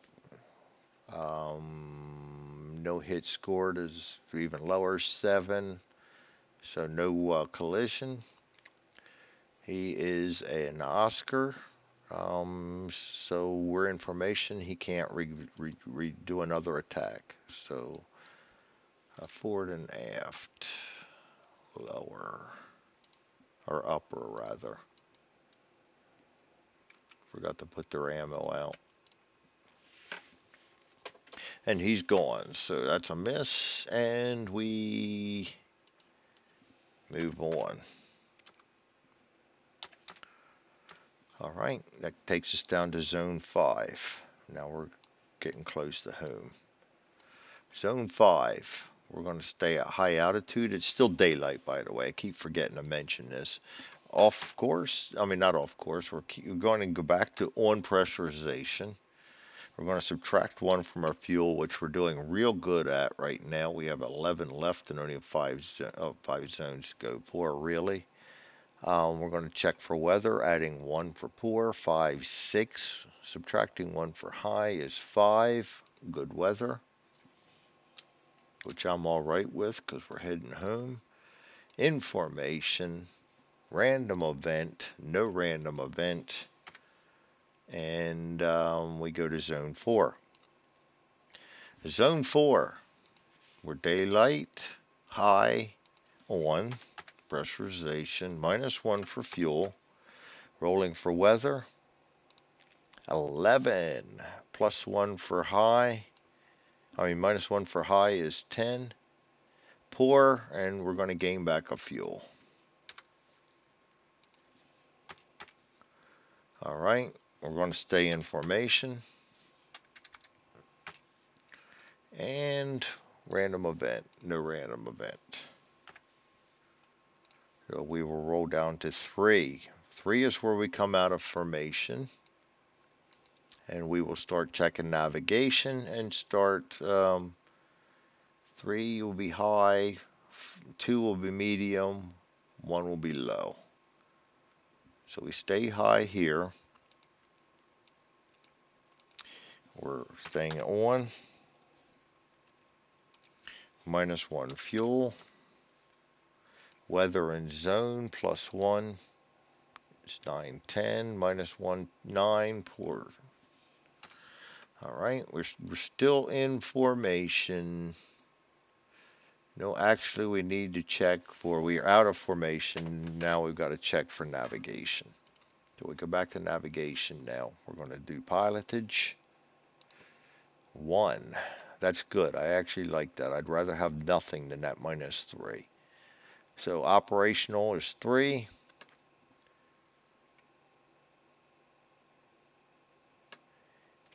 Speaker 1: No hit scored is even lower. 7. So no collision. He is an Oscar. So we're information. He can't redo another attack. So forward and aft. Lower. Or upper, rather. Forgot to put their ammo out. And he's gone. So that's a miss. And we move on. All right. That takes us down to zone 5. Now we're getting close to home. Zone 5. We're going to stay at high altitude. It's still daylight, by the way. I keep forgetting to mention this. Off course, I mean, not off course. We're going to go back to on pressurization. We're going to subtract 1 from our fuel, which we're doing real good at right now. We have 11 left and only 5 zones to go. Poor, really. We're going to check for weather, adding 1 for poor. 5, 6. Subtracting 1 for high is 5. Good weather, which I'm all right with because we're heading home. Information, random event, no random event, and we go to zone 4. Zone 4, we're daylight, high, on, pressurization, -1 for fuel, rolling for weather, 11, +1 for high, -1 for high is 10, poor, and we're going to gain back a fuel. All right, we're going to stay in formation. And random event, no random event. So we will roll down to 3. 3 is where we come out of formation. And we will start checking navigation and start 3 will be high, 2 will be medium, 1 will be low. So we stay high here. We're staying on. -1 fuel. Weather and zone +1. It's 9, 10, minus 1, 9, poor. All right, we're still in formation. No, actually, we need to check for, we are out of formation. Now we've got to check for navigation. So we go back to navigation now. We're going to do pilotage. 1. That's good. I actually like that. I'd rather have nothing than that minus 3. So operational is 3.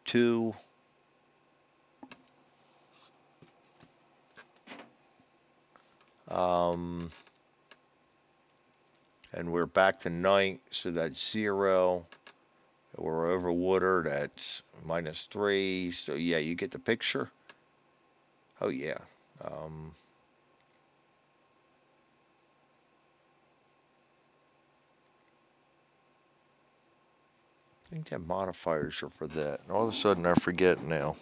Speaker 1: 2. And we're back to night, so that's 0. We're over water, that's minus 3. So yeah, you get the picture. Oh yeah. I think that modifiers are for that. And all of a sudden I forget now.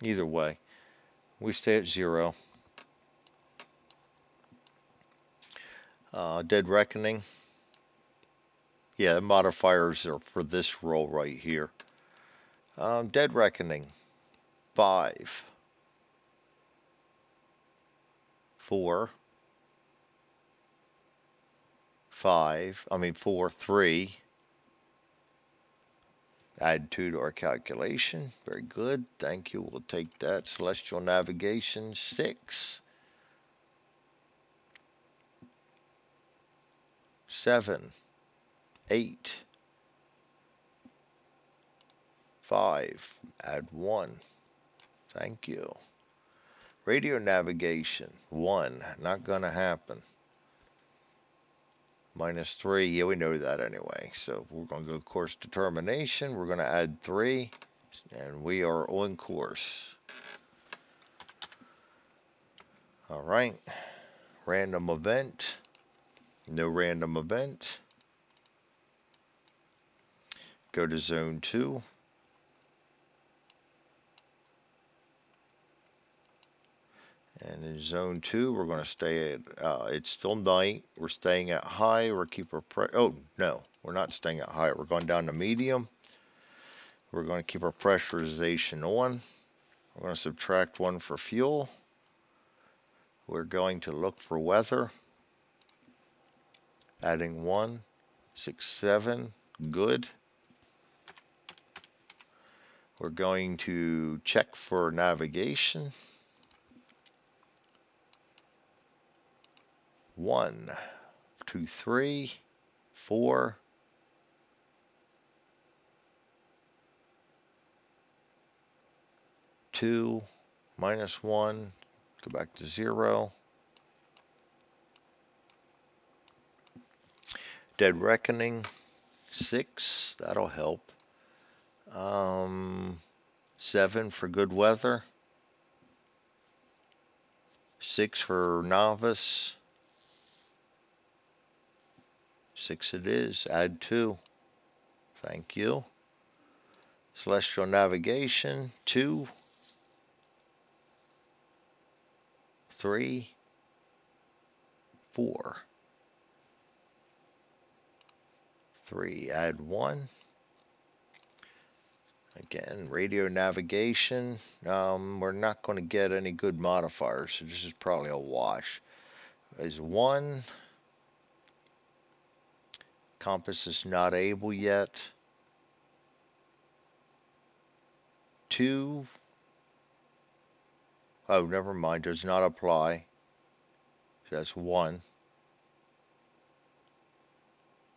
Speaker 1: Either way, we stay at 0. Dead Reckoning. Yeah, the modifiers are for this roll right here. Dead Reckoning. 5. 4. 4, 3. Add 2 to our calculation. Very good. Thank you. We'll take that. Celestial Navigation. 6. 7. 8. 5. Add 1. Thank you. Radio navigation. 1. Not going to happen. Minus 3. Yeah, we know that anyway. So we're going to go course determination. We're going to add 3. And we are on course. All right. Random event. No random event. Go to zone 2. And in zone 2, we're going to stay at, it's still night. We're staying at high. We're keeping our, oh, no, we're not staying at high. We're going down to medium. We're going to keep our pressurization on. We're going to subtract 1 for fuel. We're going to look for weather. Adding 1, 6, 7, good. We're going to check for navigation. 1, 2, 3, 4. 2, minus 1, go back to 0. Dead Reckoning, 6, that'll help. 7 for good weather. 6 for novice. 6 it is, add 2. Thank you. Celestial Navigation, 2. 3, 4. 3, add 1. Again, radio navigation. We're not going to get any good modifiers, so this is probably a wash. Is 1. Compass is not able yet. 2. Oh, never mind. Does not apply. So that's 1.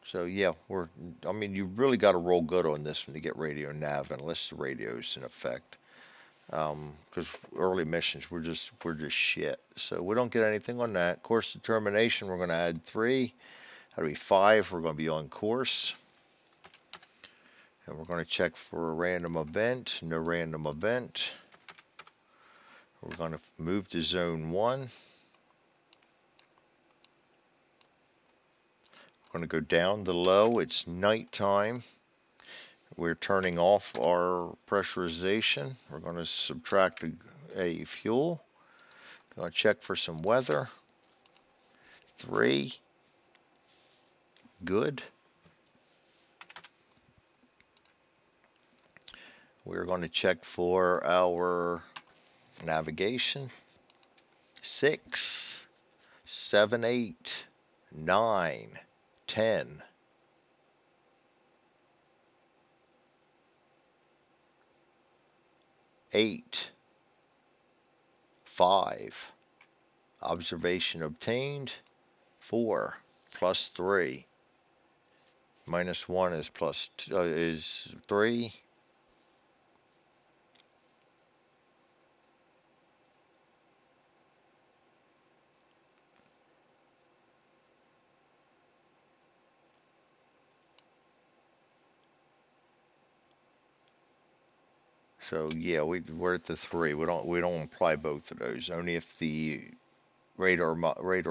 Speaker 1: So yeah, you really got to roll good on this one to get radio nav, unless the radio's in effect. Because early missions, we're just shit. So we don't get anything on that. Course determination, we're going to add 3. That'll be 5. We're going to be on course. And we're going to check for a random event. No random event. We're going to move to zone 1. We're going to go down to low. It's nighttime. We're turning off our pressurization. We're going to subtract a fuel. Gonna check for some weather. 3, good. We're going to check for our navigation. 6, 7, 8, 9, 10. 8, 5. Observation obtained. 4, plus 3. Minus 1 is is 3. So yeah, we're at the 3. We don't apply both of those. Only if the radar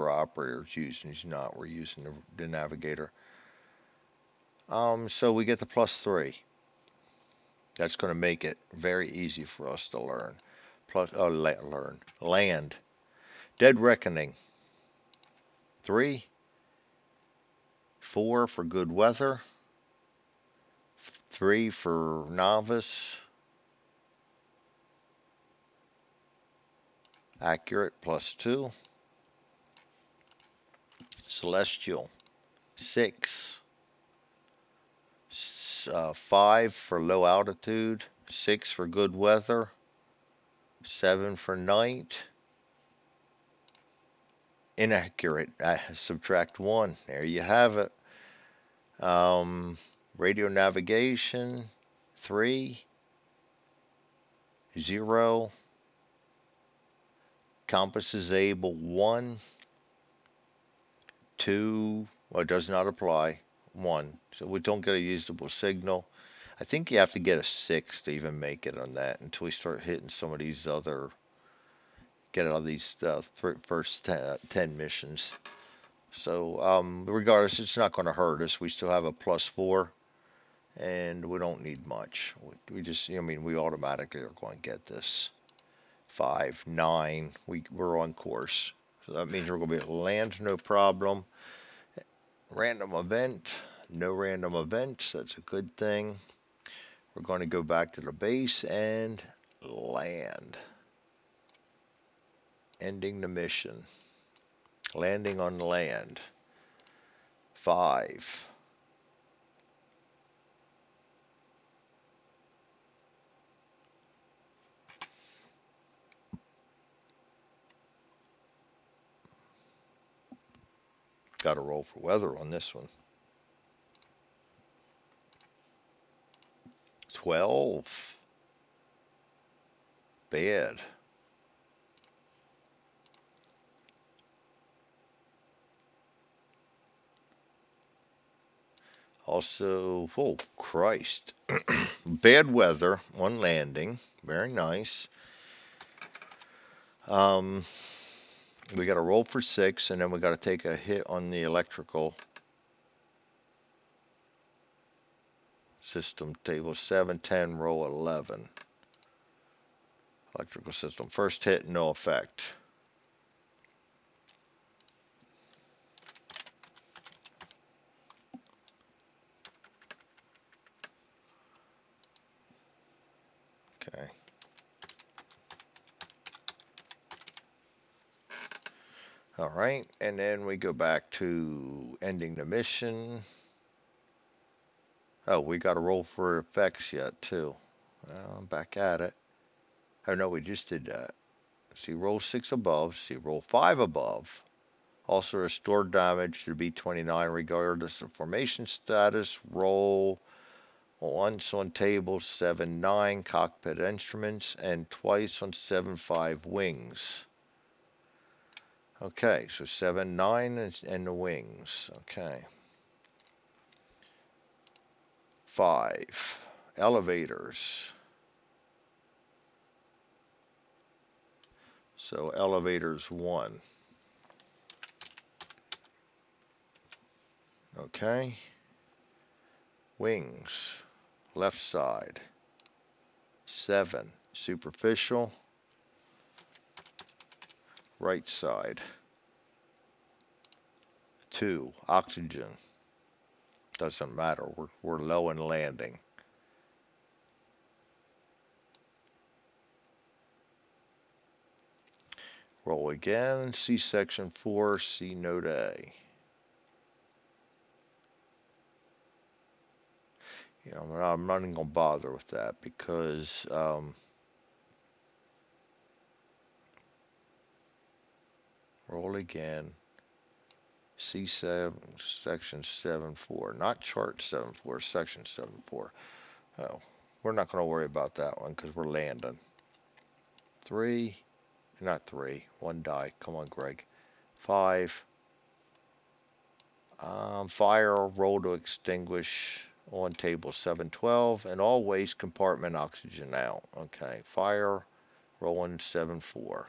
Speaker 1: operator is using. He's not. We're using the navigator. So we get the plus 3. That's going to make it very easy for us to learn. Learn land. Dead reckoning. 3, 4 for good weather. 3 for novice. Accurate plus 2. Celestial. 6. 5 for low altitude. 6 for good weather. 7 for night. Inaccurate. Subtract 1. There you have it. Radio navigation. 3. 0. Compass is able. 1. 2. Well, it does not apply. 1. So we don't get a usable signal. I think you have to get a 6 to even make it on that until we start hitting some of these other, get all these first 10 missions. So regardless, it's not going to hurt us. We still have a plus 4, and we don't need much. We just, I mean, we automatically are going to get this. 5, 9, we're on course. So that means we're going to be able to land, no problem. Random event, no random events. That's a good thing. We're going to go back to the base and land. Ending the mission. Landing on land. 5. Got to roll for weather on this one. 12. Bad. Also, oh Christ. Bad weather on landing. Very nice. We got to roll for 6, and then we got to take a hit on the electrical system. Table 7, 10, roll 11. Electrical system. First hit, no effect. Okay. All right, and then we go back to ending the mission. Oh, we got to roll for effects yet, too. Well, I'm back at it. Oh, no, we just did that. See, roll 6 above. See, roll 5 above. Also, restore damage to B29 regardless of formation status. Roll once on table 7-9 cockpit instruments and twice on 7-5 wings. Okay, so 7-9 and the wings. Okay. 5. Elevators. So elevators 1. Okay. Wings. Left side. 7. Superficial. right side. 2, oxygen. Doesn't matter. We're low and landing. Roll again. See section 4. See note A. You know, I'm not even gonna bother with that because roll again. C7 section 7.4, not chart 7.4, section 7.4. Oh, we're not gonna worry about that one because we're landing. 3, not 3. 1 die. Come on, Greg. 5. Fire. Roll to extinguish on table 712 and all waste compartment oxygen out. Okay. Fire. Rolling 7.4.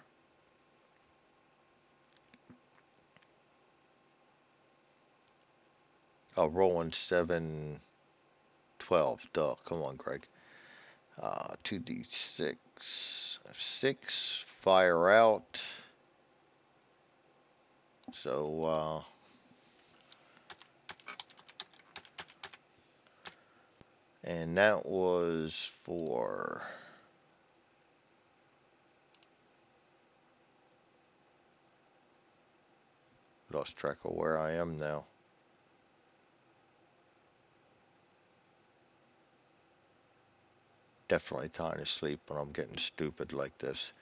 Speaker 1: Oh, rolling 712. Duh. Come on, Greg. 2d6. 6. Fire out. So, and that was for lost track of where I am now. Definitely time to sleep when I'm getting stupid like this.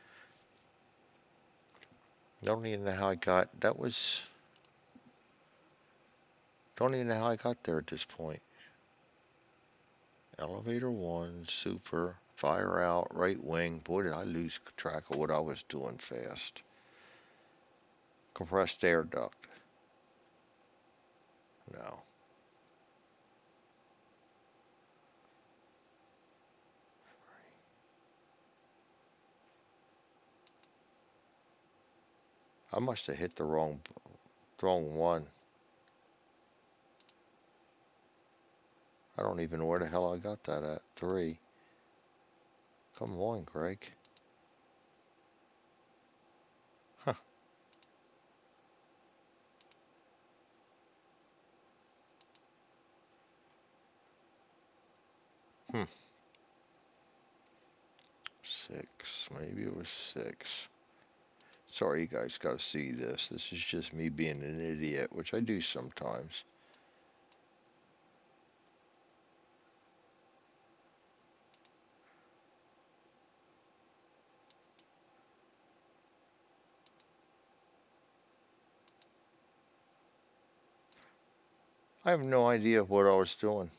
Speaker 1: Don't even know how I got, that was, don't even know how I got there at this point. Elevator 1, super, fire out, right wing. Boy, did I lose track of what I was doing fast. Compressed air duct. No. I must have hit the wrong one. I don't even know where the hell I got that at. 3. Come on, Greg. Huh. Hmm. 6. Maybe it was 6. Sorry, you guys got to see this. This is just me being an idiot, which I do sometimes. I have no idea what I was doing.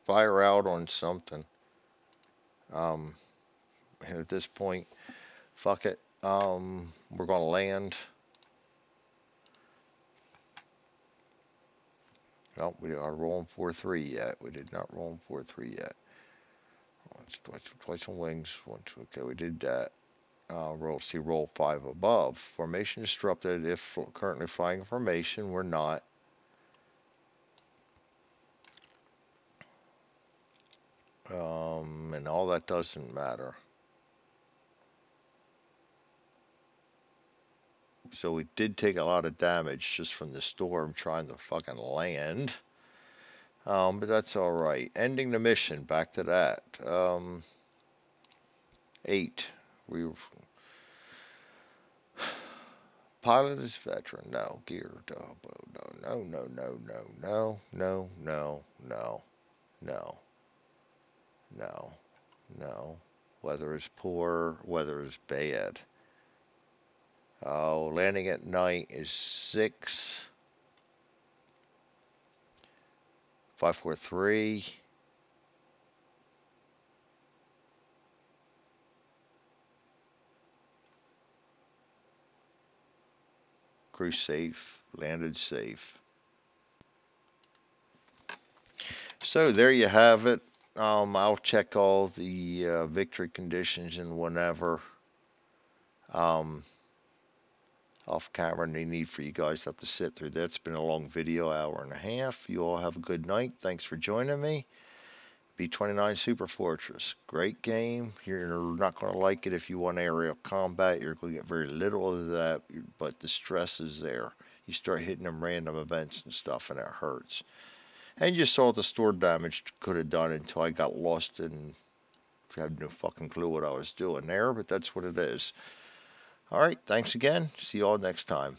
Speaker 1: Fire out on something. And at this point, fuck it. We're gonna land. No, we are rolling 4-3 yet. We did not roll 4-3 yet. Once, twice on wings. Once, okay, we did that. Roll 5 above. Formation disrupted. If currently flying formation, we're not. And all that doesn't matter. So we did take a lot of damage just from the storm trying to fucking land. But that's alright. Ending the mission. Back to that. 8. We pilot is veteran. No. Gear. No. No. No. No. No. No. No. No. No. No. No. No. Weather is poor. Weather is bad. Oh, landing at night is 6. 543. Crew safe. Landed safe. So there you have it. I'll check all the victory conditions and whenever. Off camera, no need for you guys to have to sit through that. It's been a long video, hour and a half. You all have a good night. Thanks for joining me. B29 Superfortress. Great game. You're not going to like it if you want aerial combat. You're going to get very little of that, but the stress is there. You start hitting them random events and stuff, and it hurts. And you saw the store damage could have done until I got lost and had no fucking clue what I was doing there, but that's what it is. All right, thanks again. See you all next time.